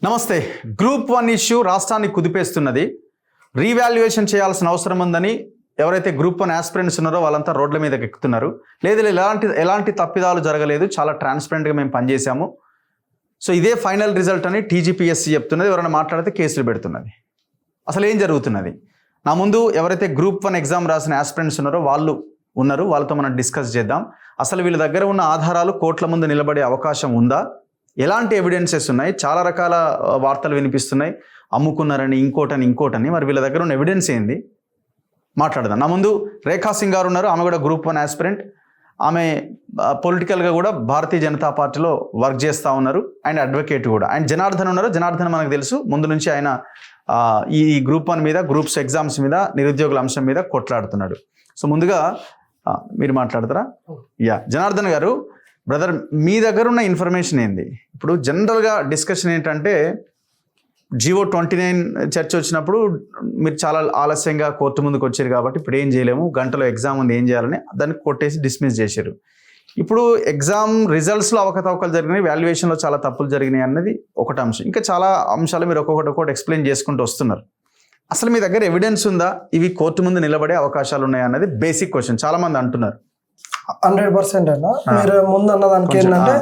నమస్తే. Group 1 issue రాష్ట్రాన్ని కుదిపేస్తున్నది. Revaluation చేయాల్సిన అవసరం ఉందని ఎవరైతే గ్రూప్ 1 ఆస్పిరెంట్స్ ఉన్నారో వాళ్ళంతా రోడ్ల మీదకి ఎక్కుతున్నారు. లేదు ఎలాంటి తప్పిదాలు జరగలేదు, చాలా ట్రాన్స్పరెంట్గా మేము పనిచేశాము, సో ఇదే ఫైనల్ రిజల్ట్ అని టీజీపీఎస్సీ చెప్తున్నది. ఎవరైనా మాట్లాడితే కేసులు పెడుతున్నది. అసలు ఏం జరుగుతున్నది? నా ముందు ఎవరైతే గ్రూప్ 1 ఎగ్జామ్ రాసిన ఆస్పిరెంట్స్ ఉన్నారో వాళ్ళు ఉన్నారు. వాళ్ళతో మనం డిస్కస్ చేద్దాం. అసలు వీళ్ళ దగ్గర ఉన్న ఆధారాలు కోర్టుల ముందు నిలబడే అవకాశం ఉందా? ఎలాంటి ఎవిడెన్సెస్ ఉన్నాయి? చాలా రకాల వార్తలు వినిపిస్తున్నాయి, అమ్ముకున్నారని, ఇంకోటని. మరి వీళ్ళ దగ్గర ఉన్న ఎవిడెన్స్ ఏంది? మాట్లాడదాం. నా ముందు రేఖా సింగ్ గారు ఉన్నారు. ఆమె కూడా గ్రూప్ 1 ఆస్పిరెంట్. ఆమె పొలిటికల్గా కూడా భారతీయ జనతా పార్టీలో వర్క్ చేస్తూ ఉన్నారు అండ్ అడ్వకేట్ కూడా. అండ్ జనార్దన్ ఉన్నారు. జనార్దన్ మనకు తెలుసు, ముందు నుంచి ఆయన ఈ గ్రూప్ 1 మీద, గ్రూప్స్ ఎగ్జామ్స్ మీద, నిరుద్యోగుల అంశం మీద కొట్లాడుతున్నాడు. సో ముందుగా మీరు మాట్లాడతారా? జనార్దన్ గారు, బ్రదర్, మీ దగ్గర ఉన్న ఇన్ఫర్మేషన్ ఏంది? ఇప్పుడు జనరల్గా డిస్కషన్ ఏంటంటే జియో 29 చర్చ వచ్చినప్పుడు మీరు చాలా ఆలస్యంగా కోర్టు ముందుకు వచ్చారు కాబట్టి ఇప్పుడు ఏం చేయలేము, గంటలో ఎగ్జామ్ ఉంది, ఏం చేయాలని దాన్ని కొట్టేసి డిస్మిస్ చేశారు. ఇప్పుడు ఎగ్జామ్ రిజల్ట్స్లో అవకతవకలు జరిగినాయి, వాల్యుయేషన్లో చాలా తప్పులు జరిగినాయి అన్నది ఒకటి అంశం. ఇంకా చాలా అంశాలు మీరు ఒక్కొక్కటి ఎక్స్ప్లెయిన్ చేసుకుంటూ వస్తున్నారు. అసలు మీ దగ్గర ఎవిడెన్స్ ఉందా ఇవి కోర్టు ముందు నిలబడే అవకాశాలు ఉన్నాయా అన్నది బేసిక్ క్వశ్చన్. చాలా మంది అంటున్నారు. 100% అన్న. మీరు ముందు అన్న దానికి ఏంటంటే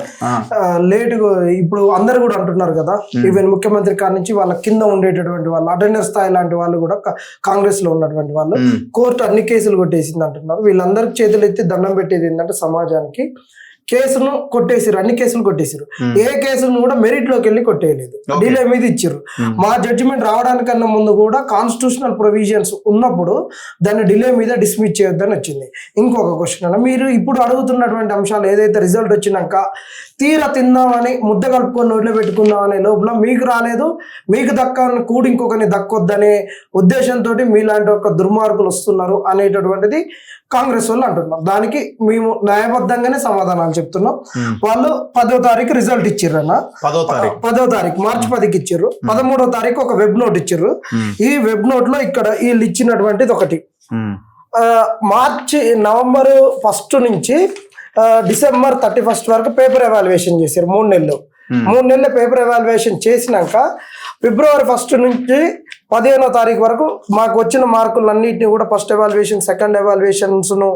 లేటుగా ఇప్పుడు అందరు కూడా అంటున్నారు కదా, ఈవెన్ ముఖ్యమంత్రి కాడి నుంచి వాళ్ళ కింద ఉండేటటువంటి వాళ్ళు, అటెండర్ స్థాయి లాంటి వాళ్ళు కూడా కాంగ్రెస్ లో ఉన్నటువంటి వాళ్ళు కోర్టు అన్ని కేసులు కొట్టేసింది అంటున్నారు. వీళ్ళందరికి చేతులు ఎత్తి దండం పెట్టేది ఏంటంటే సమాజానికి, కేసును కొట్టేసారు, అన్ని కేసులు కొట్టేసారు. ఏ కేసును కూడా మెరిట్ లోకి వెళ్ళి కొట్టేయలేదు, డిలే మీద ఇచ్చారు. మా జడ్జిమెంట్ రావడానికన్నా ముందు కూడా కాన్స్టిట్యూషనల్ ప్రొవిజన్స్ ఉన్నప్పుడు దాన్ని డిలే మీద డిస్మిస్ చేయొద్దని వచ్చింది. ఇంకొక క్వశ్చన్ అన్న, మీరు ఇప్పుడు అడుగుతున్నటువంటి అంశాలు ఏదైతే రిజల్ట్ వచ్చినాక తీర తిందామని ముద్ద కలుపుకొని నోట్లో పెట్టుకుందాం అనే లోపల మీకు రాలేదు, మీకు దక్కని కూడా ఇంకొకరిని దక్కొద్దనే ఉద్దేశంతో మీలాంటి ఒక దుర్మార్గులు వస్తున్నారు అనేటటువంటిది కాంగ్రెస్ వాళ్ళు అంటున్నారు. దానికి మేము న్యాయబద్ధంగానే సమాధానాలు చెప్తున్నాం. వాళ్ళు 10వ తారీఖు రిజల్ట్ ఇచ్చిర్రన్న, 10వ తారీఖు మార్చి 10కి ఇచ్చారు. 13వ తారీఖు ఒక వెబ్ నోట్ ఇచ్చారు. ఈ వెబ్ నోట్ లో ఇక్కడ వీళ్ళు ఇచ్చినటువంటిది ఒకటి, నవంబర్ 1 నుంచి డిసెంబర్ 31 వరకు పేపర్ ఎవాల్యుయేషన్ చేశారు. 3 నెలలు పేపర్ ఎవాల్యుయేషన్ చేసినాక ఫిబ్రవరి 1 నుంచి 15వ తారీఖు వరకు మాకు వచ్చిన మార్కులన్నింటినీ కూడా ఫస్ట్ ఎవాల్యుయేషన్, సెకండ్ ఎవాల్యుయేషన్స్ ను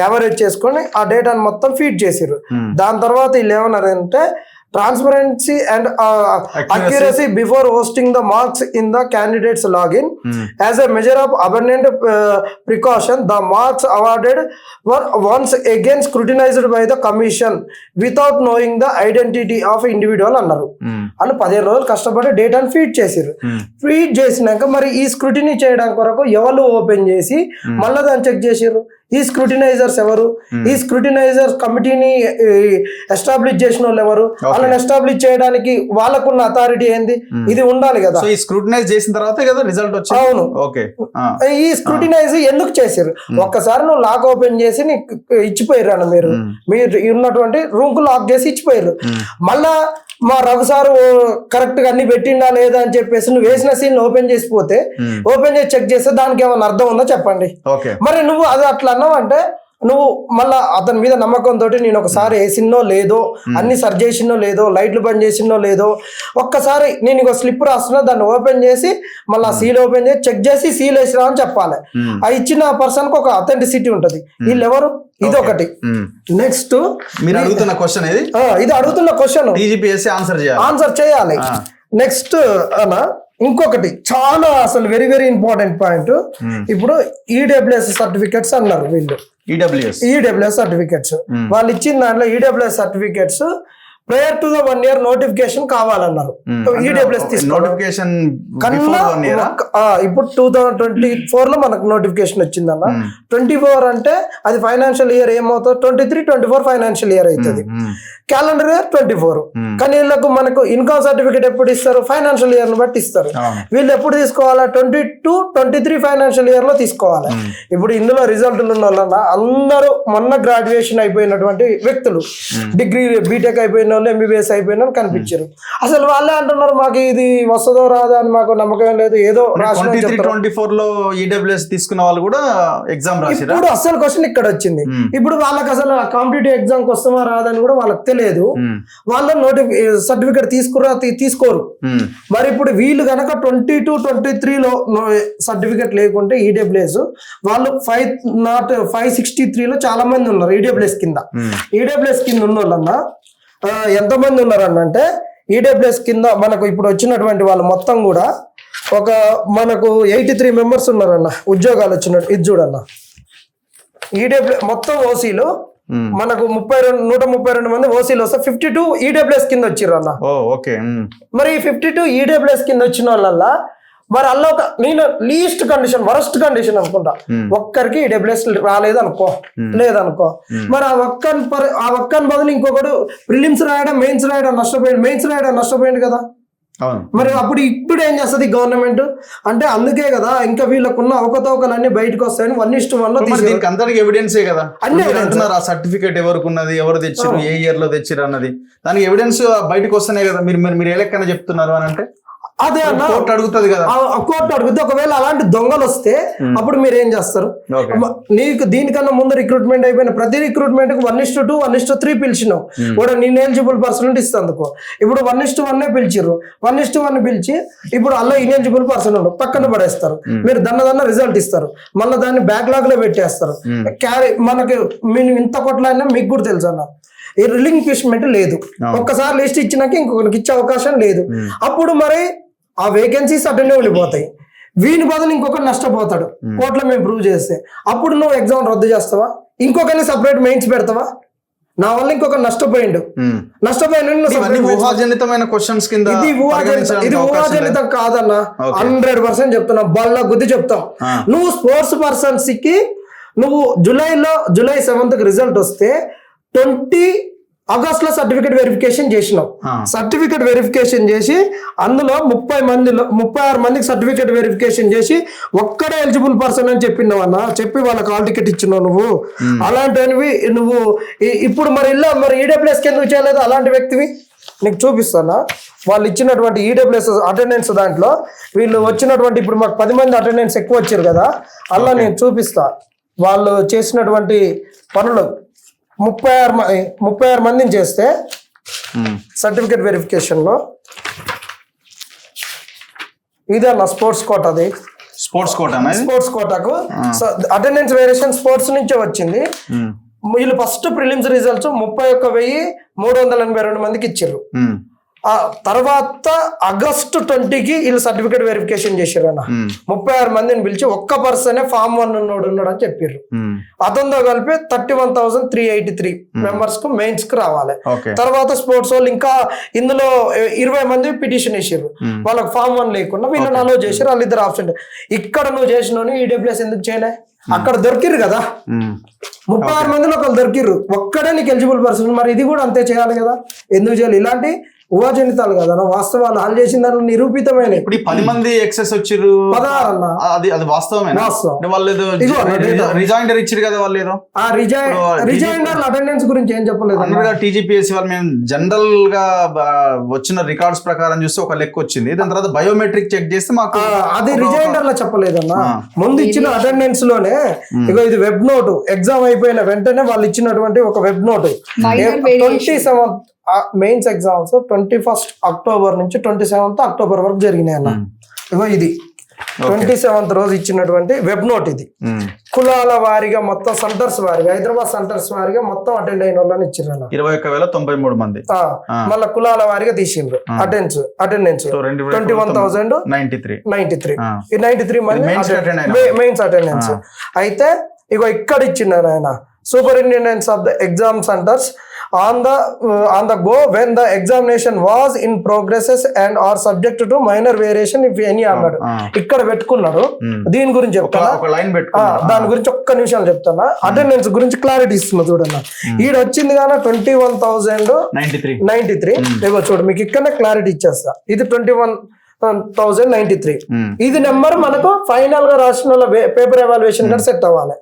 యావరేజ్ చేసుకొని ఆ డేటాను మొత్తం ఫీడ్ చేసారు. దాని తర్వాత వీళ్ళు ఏమన్నారంటే transparency and accuracy before hosting the marks in the candidates login. As a measure of abundant precaution, the marks awarded were once again scrutinized by the commission without knowing the identity of individual అన్నారు. వాళ్ళు 15 రోజులు కష్టపడి డేటాను feed చేసారు. Feed చేసినాక మరి ఈ scrutiny చేయడం కొరకు ఎవరు ఓపెన్ చేసి మళ్ళీ దాన్ని చెక్ చేసారు? ఈ స్క్రూటినైజర్స్ ఎవరు? ఈ స్క్రూటినైజర్స్ కమిటీని ఎస్టాబ్లిష్ చేసిన వాళ్ళు ఎవరు? వాళ్ళని ఎస్టాబ్లిష్ చేయడానికి వాళ్ళకున్న అథారిటీ ఏంది? ఇది ఉండాలి కదా. ఈ స్క్రూటినైజ్ చేసిన తర్వాత కదా రిజల్ట్ వచ్చింది. అవును. ఓకే. ఈ స్క్రూటినైజ్ ఎందుకు చేశారు? ఒక్కసారి నువ్వు లాక్ ఓపెన్ చేసి ఇచ్చిపోయారు అన్న, మీరు ఉన్నటువంటి రూమ్ కు లాక్ చేసి ఇచ్చిపోయారు. మళ్ళా మా రఘు సారు కరెక్ట్ గా అన్ని పెట్టిండా లేదా అని చెప్పేసి నువ్వు వేసిన సీన్ ఓపెన్ చేసిపోతే, ఓపెన్ చేసి చెక్ చేస్తే దానికి ఏమైనా అర్థం ఉందో చెప్పండి. మరి నువ్వు అది అట్లా అన్నావు అంటే నువ్వు మళ్ళా అతని మీద నమ్మకంతో నేను ఒకసారి వేసినో లేదో, అన్ని సరి చేసినో లేదో, లైట్లు బంద్ చేసినో లేదో, ఒక్కసారి నేను ఇంకో స్లిప్ రాస్తున్నా దాన్ని ఓపెన్ చేసి మళ్ళీ సీల్ ఓపెన్ చేసి చెక్ చేసి సీల్ వేసినా అని చెప్పాలి. ఆ ఇచ్చిన పర్సన్ కు ఒక అథెంటిసిటీ ఉంటది. వీళ్ళు ఎవరు? ఇది ఒకటి. నెక్స్ట్ మీరు అడుగుతున్న క్వశ్చన్ ఇది అడుగుతున్న క్వశ్చన్ ఆన్సర్ చేయాలి. నెక్స్ట్ అన్న ఇంకొకటి చాలా అసలు వెరీ వెరీ ఇంపార్టెంట్ పాయింట్. ఇప్పుడు ఈడబ్ల్యూఎస్ సర్టిఫికెట్స్ అన్నారు వీళ్ళు. ఈడబ్ల్యూఎస్ సర్టిఫికెట్స్ వాళ్ళు ఇచ్చిన దాంట్లో EWS certificates prayer to the 1 year notification కావాలన్నారు. ఈడబ్ల్యూఎస్ నోటిఫికేషన్ ఇప్పుడు 2024 లో మనకు నోటిఫికేషన్ వచ్చిందన్న. 24 అంటే అది ఫైనాన్షియల్ ఇయర్ ఏమవుతుంది? 23-24 ఫైనాన్షియల్ ఇయర్ అవుతుంది. Calendar year 24. కానీ వీళ్ళకు మనకు ఇన్కమ్ సర్టిఫికేట్ ఎప్పుడు ఇస్తారు? ఫైనాన్షియల్ ఇయర్ ని బట్టి ఇస్తారు. వీళ్ళు ఎప్పుడు తీసుకోవాలా? 22-23 ఫైనాన్షియల్ ఇయర్ లో తీసుకోవాలి. ఇప్పుడు ఇందులో రిజల్ట్లు ఉన్న వాళ్ళ అందరూ మొన్న గ్రాడ్యుయేషన్ అయిపోయినటువంటి వ్యక్తులు, డిగ్రీ బీటెక్ అయిపోయిన వాళ్ళు MBBS అయిపోయిన కనిపించారు. అసలు వాళ్ళే అంటున్నారు మాకు ఇది వస్తుందో రాదా అని మాకు నమ్మకం లేదు, ఏదో 23-24 లో EWS తీసుకున్న వాళ్ళు కూడా ఎగ్జామ్ రాసిరా. ఇప్పుడు అసలు క్వశ్చన్ ఇక్కడ వచ్చింది. ఇప్పుడు వాళ్ళకి అసలు కాంపిటేటివ్ ఎగ్జామ్ కి వస్తామా రాదని కూడా వాళ్ళకి తెలియదు. వాళ్ళు సర్టిఫికేట్ తీసుకోరు. మరి ఇప్పుడు వీళ్ళు కనుక 22-23లో సర్టిఫికేట్ లేకుంటే EWS వాళ్ళు 563లో చాలా మంది ఉన్నారు EWS కింద. EWS కింద ఉన్న వాళ్ళన్నా ఎంతమంది ఉన్నారన్నంటే EWS కింద మనకు ఇప్పుడు వచ్చినటువంటి వాళ్ళు మొత్తం కూడా ఒక మనకు 83 మెంబర్స్ ఉన్నారన్న ఉద్యోగాలు వచ్చినట్టు. ఇది చూడన్న EWS మొత్తం ఓసీలు మనకు 132 మంది ఓసీలు వస్తే 52 EWS కింద వచ్చిర్రు అన్న. మరి 52 EWS కింద వచ్చిన వాళ్ళ మరి అల్ల ఒక నేను లీస్ట్ కండిషన్ వరస్ట్ కండిషన్ అనుకుంటా, ఒక్కరికి EWS రాలేదు అనుకో, లేదనుకో, మరి ఆ ఒక్కని బదులు ఇంకొకడు ప్రిలిమ్స్ రాయడం మెయిన్స్ రాయడం నష్టపోయింది కదా. మరి ఇప్పుడు ఏం చేస్తుంది గవర్నమెంట్ అంటే? అందుకే కదా ఇంకా వీళ్ళకున్న అవకతవకలన్నీ బయటకు వస్తాయని 1:1 అందరికి ఎవిడెన్సే కదా అన్ని అంటున్నారు. ఆ సర్టిఫికేట్ ఎవరికి ఉన్నది, ఎవరు తెచ్చారు, ఏ ఇయర్ లో తెచ్చారు అన్నది దానికి ఎవిడెన్స్ బయటకు వస్తున్నాయి కదా. మీరు ఏ లెక్కన చెప్తున్నారు అని అంటే అదే అన్న కోర్టు అడుగుతుంది కదా. కోర్టు అడుగుతుంది. ఒకవేళ అలాంటి దొంగలు వస్తే అప్పుడు మీరు ఏం చేస్తారు? నీకు దీనికన్నా ముందు రిక్రూట్మెంట్ అయిపోయిన ప్రతి రిక్రూట్మెంట్ కు 1:2 1:3 పిలిచినావు కూడా నేను ఎలిజిబుల్ పర్సన్ ఇస్తందుకు. ఇప్పుడు 1:1 పిలిచిర్రు. 1:1 పిలిచి ఇప్పుడు అలా ఇనెలిజిబుల్ పర్సన్ ఉండు పక్కన పడేస్తారు. మీరు దన్న రిజల్ట్ ఇస్తారు, మళ్ళీ దాన్ని బ్యాక్లాగ్ లో పెట్టేస్తారు. మనకి మేము ఇంత కొట్లాడినా మీకు కూడా తెలుసు అన్న, ఈ రిలింక్విష్మెంట్ లేదు. ఒక్కసారి లిస్ట్ ఇచ్చినాక ఇంకొకరికి ఇచ్చే అవకాశం లేదు. అప్పుడు మరి ఆ వేకెన్సీస్ అటెండ్ వెళ్ళిపోతాయి. వీని బదులు ఇంకొకటి నష్టపోతాడు కోర్టులో మేము ప్రూవ్ చేస్తే. అప్పుడు నువ్వు ఎగ్జామ్ రద్దు చేస్తావా? ఇంకొకరిని సపరేట్ మెయిన్స్ పెడతావా? నా వల్ల ఇంకొక నష్టపోయిండు. ఊహాజనితమైన క్వశ్చన్స్ కింద ఇది ఊహాజనితం కాదన్న, 100% చెప్తున్నా, బల్ల గుద్ది చెప్తాం. నువ్వు స్పోర్ట్స్ పర్సన్స్ కి నువ్వు జూలై 7th రిజల్ట్ వస్తే 20 ఆగస్ట్ లో సర్టిఫికేట్ వెరిఫికేషన్ చేసినావు. సర్టిఫికేట్ వెరిఫికేషన్ చేసి అందులో 36 మందికి సర్టిఫికేట్ వెరిఫికేషన్ చేసి ఒక్కడే ఎలిజిబుల్ పర్సన్ అని చెప్పినావు అన్న, చెప్పి వాళ్ళకి హాల్ టికెట్ ఇచ్చినావు నువ్వు. అలాంటివి నువ్వు ఇప్పుడు మరి EWS కి ఎందుకు చేయలేదు? అలాంటి వ్యక్తివి నీకు చూపిస్తానా వాళ్ళు ఇచ్చినటువంటి EWS అటెండెన్స్ దాంట్లో వీళ్ళు వచ్చినటువంటి ఇప్పుడు మాకు 10 మంది అటెండెన్స్ ఎక్కువ వచ్చారు కదా, అలా నేను చూపిస్తా వాళ్ళు చేసినటువంటి పనులు. 36 మందిని చేస్తే సర్టిఫికేట్ వెరిఫికేషన్ లో ఇదే నా స్పోర్ట్స్ కోటాది. స్పోర్ట్స్ కోటాకు అటెండెన్స్ వేరియేషన్ స్పోర్ట్స్ నుంచే వచ్చింది. వీళ్ళు ఫస్ట్ ప్రిలిమ్స్ రిజల్ట్స్ 31,382 మందికి ఇచ్చారు. ఆ తర్వాత ఆగస్ట్ 20కి వీళ్ళు సర్టిఫికేట్ వెరిఫికేషన్ చేశారు అన్న. 36 మందిని పిలిచి ఒక్క పర్సనే ఫామ్ 1 ఉన్నాడు అని చెప్పారు. అతనితో కలిపి 31,383 మెంబర్స్ కు మెయిన్స్ కు రావాలి. తర్వాత స్పోర్ట్స్ వాళ్ళు ఇంకా ఇందులో 20 మంది పిటిషన్ వేసారు, వాళ్ళకి ఫామ్ 1 లేకుండా వీళ్ళని అలో చేశారు. వాళ్ళిద్దరు ఆప్షన్. ఇక్కడ నువ్వు చేసిన EWS ఎందుకు చేయలే? అక్కడ దొరికిరు కదా 36 మందిలో ఒకళ్ళు దొరికిర్రు, ఒక్కడే నీకు ఎలిజిబుల్ పర్సన్. మరి ఇది కూడా అంతే చేయాలి కదా, ఎందుకు చేయాలి? ఇలాంటి ఊహాజనితాలు కదా వాస్తవాలు హాల్ చేసిన దాంట్లో నిరూపితమైన. ఇప్పుడు 10 మంది ఎక్సెస్ వచ్చిర్రు 16 అన్న, అది వాస్తవమేనా? వాళ్ళు రిజైండర్ ఇచ్చారు కదా, వాళ్ళు ఏదో రిజైండర్ అటెండెన్స్ గురించి ఏం చెప్పలేదు. TGPSC వాళ్ళు మేము జనరల్ గా వచ్చిన రికార్డ్స్ ప్రకారం చూస్తే ఒక లెక్క వచ్చింది. దాని తర్వాత బయోమెట్రిక్ చెక్ చేస్తే మాకు అది రిజైండర్ లో చెప్పలేదన్న. ముందు ఇచ్చిన అటెండెన్స్ లోనే ఇగో ఇది వెబ్ నోట్, ఎగ్జామ్ అయిపోయిన వెంటనే వాళ్ళు ఇచ్చినటువంటి ఒక web note. 27 mains exams 21 October నుంచి 27 అక్టోబర్ వరకు జరిగినాయి అన్న. ఇగో ఇది 27th రోజు ఇచ్చినటువంటి వెబ్ నోట్. ఇది కులాల వారిగా మొత్తం సెంటర్స్ వారిగా హైదరాబాద్ సెంటర్స్ వారిగా మొత్తం అటెండ్ అయిన వాళ్ళని ఇచ్చిండ్రు అన్న. 21,093 మంది. మళ్ళీ కులాల వారిగా తీసిండ్రు అటెండెన్స్ 21,093 ఈ 93 మంది మెయిన్స్ అటెండెన్స్. అయితే ఇగో ఇక్కడ ఇచ్చిండ్రు ఆయన, Superintendents of the exam centers on the go when the examination was in progresses and are subject to minor variation if any అన్నాడు. ఇక్కడ పెట్టుకున్నాడు. దీని గురించి చెప్తాను, దాని గురించి ఒక్క నిమిషాలు చెప్తాను. అటెండెన్స్ గురించి క్లారిటీ ఇస్తున్నా చూడన్నా. ఈడ వచ్చింది కానీ 21,093. ఇగో చూడు మీకు ఇక్కడ క్లారిటీ ఇచ్చేస్తా. ఇది 21,093. ఇది నెంబర్ మనకు ఫైనల్ గా రాసిన పేపర్ ఎవాల్యుయేషన్ కూడా సెట్ అవ్వాలి.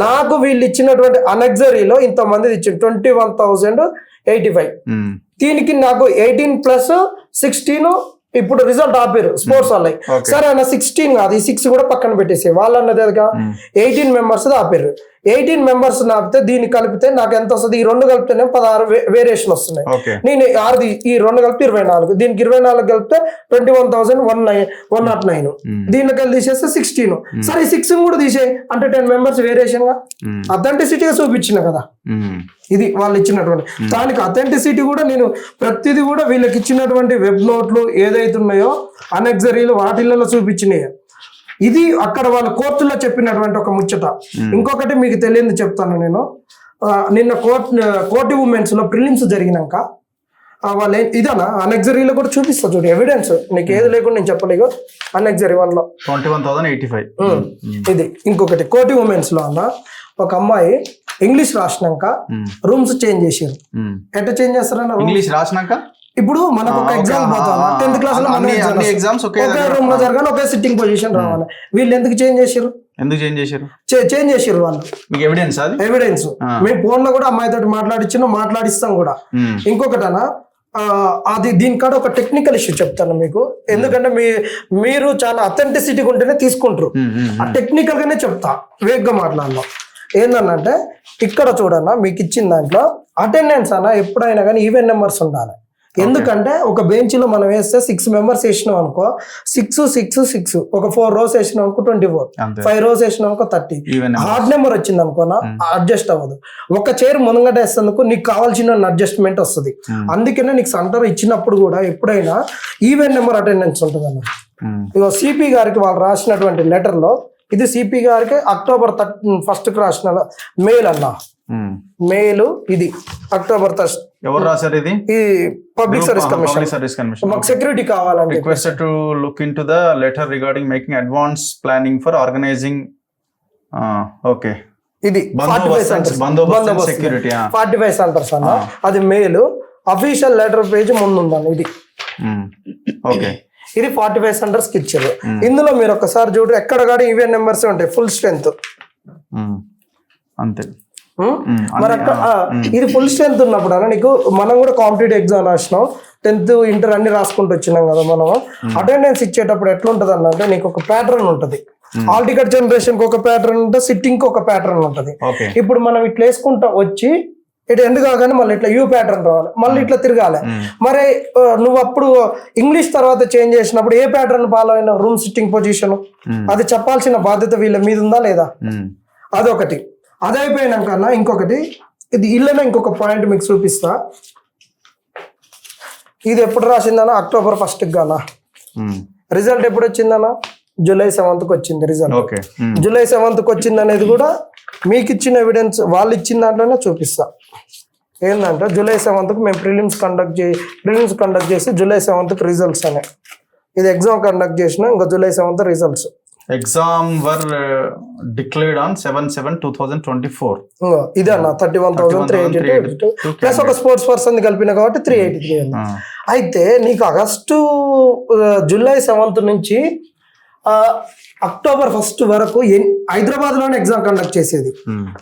నాకు వీళ్ళు ఇచ్చినటువంటి అనెక్సరీలో ఇంతమంది ఇచ్చింది 21,085. దీనికి నాకు 18+16 ఇప్పుడు రిజల్ట్ ఆపారు స్పోర్ట్స్ వాళ్ళకి. సరే అన్న 16 కాదు, ఈ 6 కూడా పక్కన పెట్టేసి వాళ్ళు అన్నది 18 మెంబర్స్ ఆపారు. 18 మెంబర్స్ ఆపితే దీన్ని కలిపితే నాకు ఎంత వస్తుంది? ఈ 2 కలిపితేనే 16 వేరియేషన్ వస్తున్నాయి. నేను ఈ 2 కలిపి 24, దీనికి 24 కలిపితే 21,109. దీనికి వెళ్ళి తీసేస్తే 16. సరే ఈ 6 కూడా తీసే అంటే 10 మెంబర్స్ వేరియేషన్ గా అథెంటిసిటీగా చూపించిన కదా. ఇది వాళ్ళు ఇచ్చినటువంటి దానికి అథెంటిసిటీ కూడా నేను ప్రతిదీ కూడా వీళ్ళకి ఇచ్చినటువంటి వెబ్ నోట్లు ఏదైతే ఉన్నాయో అనెక్సరీలు వాటిల్లో చూపించినాయి. ఇది అక్కడ వాళ్ళ కోర్టులో చెప్పినటువంటి ఒక ముచ్చట. ఇంకొకటి మీకు తెలియదు చెప్తాను నేను. నిన్న కోర్టు ఉమెన్స్ లో ప్రిలిమ్స్ జరిగినాక వాళ్ళు ఇదన్నా అనెక్సరీలో కూడా చూపిస్తా చూడు ఎవిడెన్స్. నీకు ఏది లేకుండా నేను చెప్పలేవు. అనెక్సరీ 1లో 21,085. ఇది ఇంకొకటి కోర్టు ఉమెన్స్ లో అన్న ఒక అమ్మాయి ఇంగ్లీష్ రాసినాక రూమ్స్ చేంజ్ చేసారు. ఎట్లా చేంజ్ చేస్తారన్న? ఇంగ్లీష్ రాసినాక ఇప్పుడు మనకు ఒక ఎగ్జామ్ పోతాం 10th క్లాస్ లో ఎగ్జామ్స్ ఒకే రూమ్ లో జరగాలి, ఒకే సిట్టింగ్ పొజిషన్ రావాలి. వీళ్ళు ఎందుకు చేంజ్ చేసారు? చేంజ్ చేసారు వాళ్ళు. ఎవిడెన్స్ మేము ఫోన్ లో కూడా అమ్మాయితో మాట్లాడిస్తాం కూడా. ఇంకొకటనా అది దీనికాడ ఒక టెక్నికల్ ఇష్యూ చెప్తాను మీకు. ఎందుకంటే మీరు చాలా అథెంటిసిటీ ఉంటేనే తీసుకుంటారు. ఆ టెక్నికల్ గానే చెప్తా, వేగ్గా మాట్లాడదాం. ఏందన్నంటే ఇక్కడ చూడన్నా మీకు ఇచ్చిన దాంట్లో అటెండెన్స్ అన్న ఎప్పుడైనా కానీ ఈవెన్ నెంబర్స్ ఉండాలి. ఎందుకంటే ఒక బెంచ్ లో మనం వేస్తే 6 మెంబర్స్ వేసినాం అనుకో 6 ఒక 4 rows వేసినాం అనుకో 24, 5 rows వేసినాం అనుకో 30. హార్డ్ నెంబర్ వచ్చింది అనుకోనా అడ్జస్ట్ అవ్వదు. ఒక చైర్ ముంగట వేస్తేందుకు నీకు కావాల్సిన అడ్జస్ట్మెంట్ వస్తుంది. అందుకనే నీకు సెంటర్ ఇచ్చినప్పుడు కూడా ఎప్పుడైనా ఈవెన్ నెంబర్ అటెండెన్స్ ఉంటుంది అన్న. ఇగో సిపి గారికి వాళ్ళు రాసినటువంటి లెటర్ లో ఇది సిపి గారికి October 1st రాసిన మెయిల్ అన్న. మెయిల్ ఇది October 1st. ఎవరు రాశారు ఇది? ఈ పబ్లిక్ సర్వీస్ కమిషన్ మాకు సెక్యూరిటీ కావాలని requested to look into the letter regarding making advance planning for organising. Okay, ఇది 45 సెంటర్స్ అన్న. అది మెయిల్ అఫీషియల్ లెటర్ పేజ్ ముందు ఉందన్న. ఇది ఓకే, ఇది 45 సెంటర్స్ కి ఇచ్చారు. ఇందులో మీరు ఒకసారి చూడరు ఎక్కడ కానీ ఈవెన్ నెంబర్స్ ఉంటాయి ఫుల్ స్ట్రెంత్ అంతే. మరి అక్కడ ఇది ఫుల్ స్ట్రెంత్ ఉన్నప్పుడు అన్న నీకు మనం కూడా కాంపిటేటివ్ ఎగ్జామ్ రాసినాం 10th ఇంటర్ అన్ని రాసుకుంటూ వచ్చినాం కదా మనం. అటెండెన్స్ ఇచ్చేటప్పుడు ఎట్లా ఉంటుంది అన్న అంటే నీకు ఒక ప్యాటర్న్ ఉంటుంది. హాల్ టికెట్ జనరేషన్ కి ఒక ప్యాటర్న్ ఉంటుంది, సిట్టింగ్ కి ఒక ప్యాటర్న్ ఉంటుంది. ఇప్పుడు మనం ఇట్లా వేసుకుంటా వచ్చి ఇటు ఎందుకు కాగానే మళ్ళీ ఇట్లా యూ ప్యాటర్న్ రావాలి, మళ్ళీ ఇట్లా తిరగాలి. మరి నువ్వు అప్పుడు ఇంగ్లీష్ తర్వాత చేంజ్ చేసినప్పుడు ఏ ప్యాటర్న్ ఫాలో అయినా రూమ్ సిట్టింగ్ పొజిషన్ అది చెప్పాల్సిన బాధ్యత వీళ్ళ మీద ఉందా లేదా? అదొకటి. అది అయిపోయినాకన్నా ఇంకొకటి ఇది ఇళ్ళనే ఇంకొక పాయింట్ మీకు చూపిస్తా. ఇది ఎప్పుడు రాసిందన్నా October 1st గానా. రిజల్ట్ ఎప్పుడు వచ్చిందన్నా? July 7th వచ్చింది రిజల్ట్. July 7th వచ్చింది అనేది కూడా మీకు ఇచ్చిన ఎవిడెన్స్ వాళ్ళు ఇచ్చిన దాంట్లోనే చూపిస్తా. ఏంటంటే July 7th మేము ప్రిలిమ్స్ కండక్ట్ చేసి July 7th రిజల్ట్స్ అనే ఇది ఎగ్జామ్ కండక్ట్ చేసిన ఇంకా July 7th results. Exam were declared on 7/7/2024. ఇది అన్న 31,382 ప్లస్ ఒక స్పోర్ట్స్ పర్సన్ కలిపిన కాబట్టి 383 అన్న. అయితే నీకు July 7th నుంచి October 1st వరకు హైదరాబాద్ లోనే ఎగ్జామ్ కండక్ట్ చేసేది.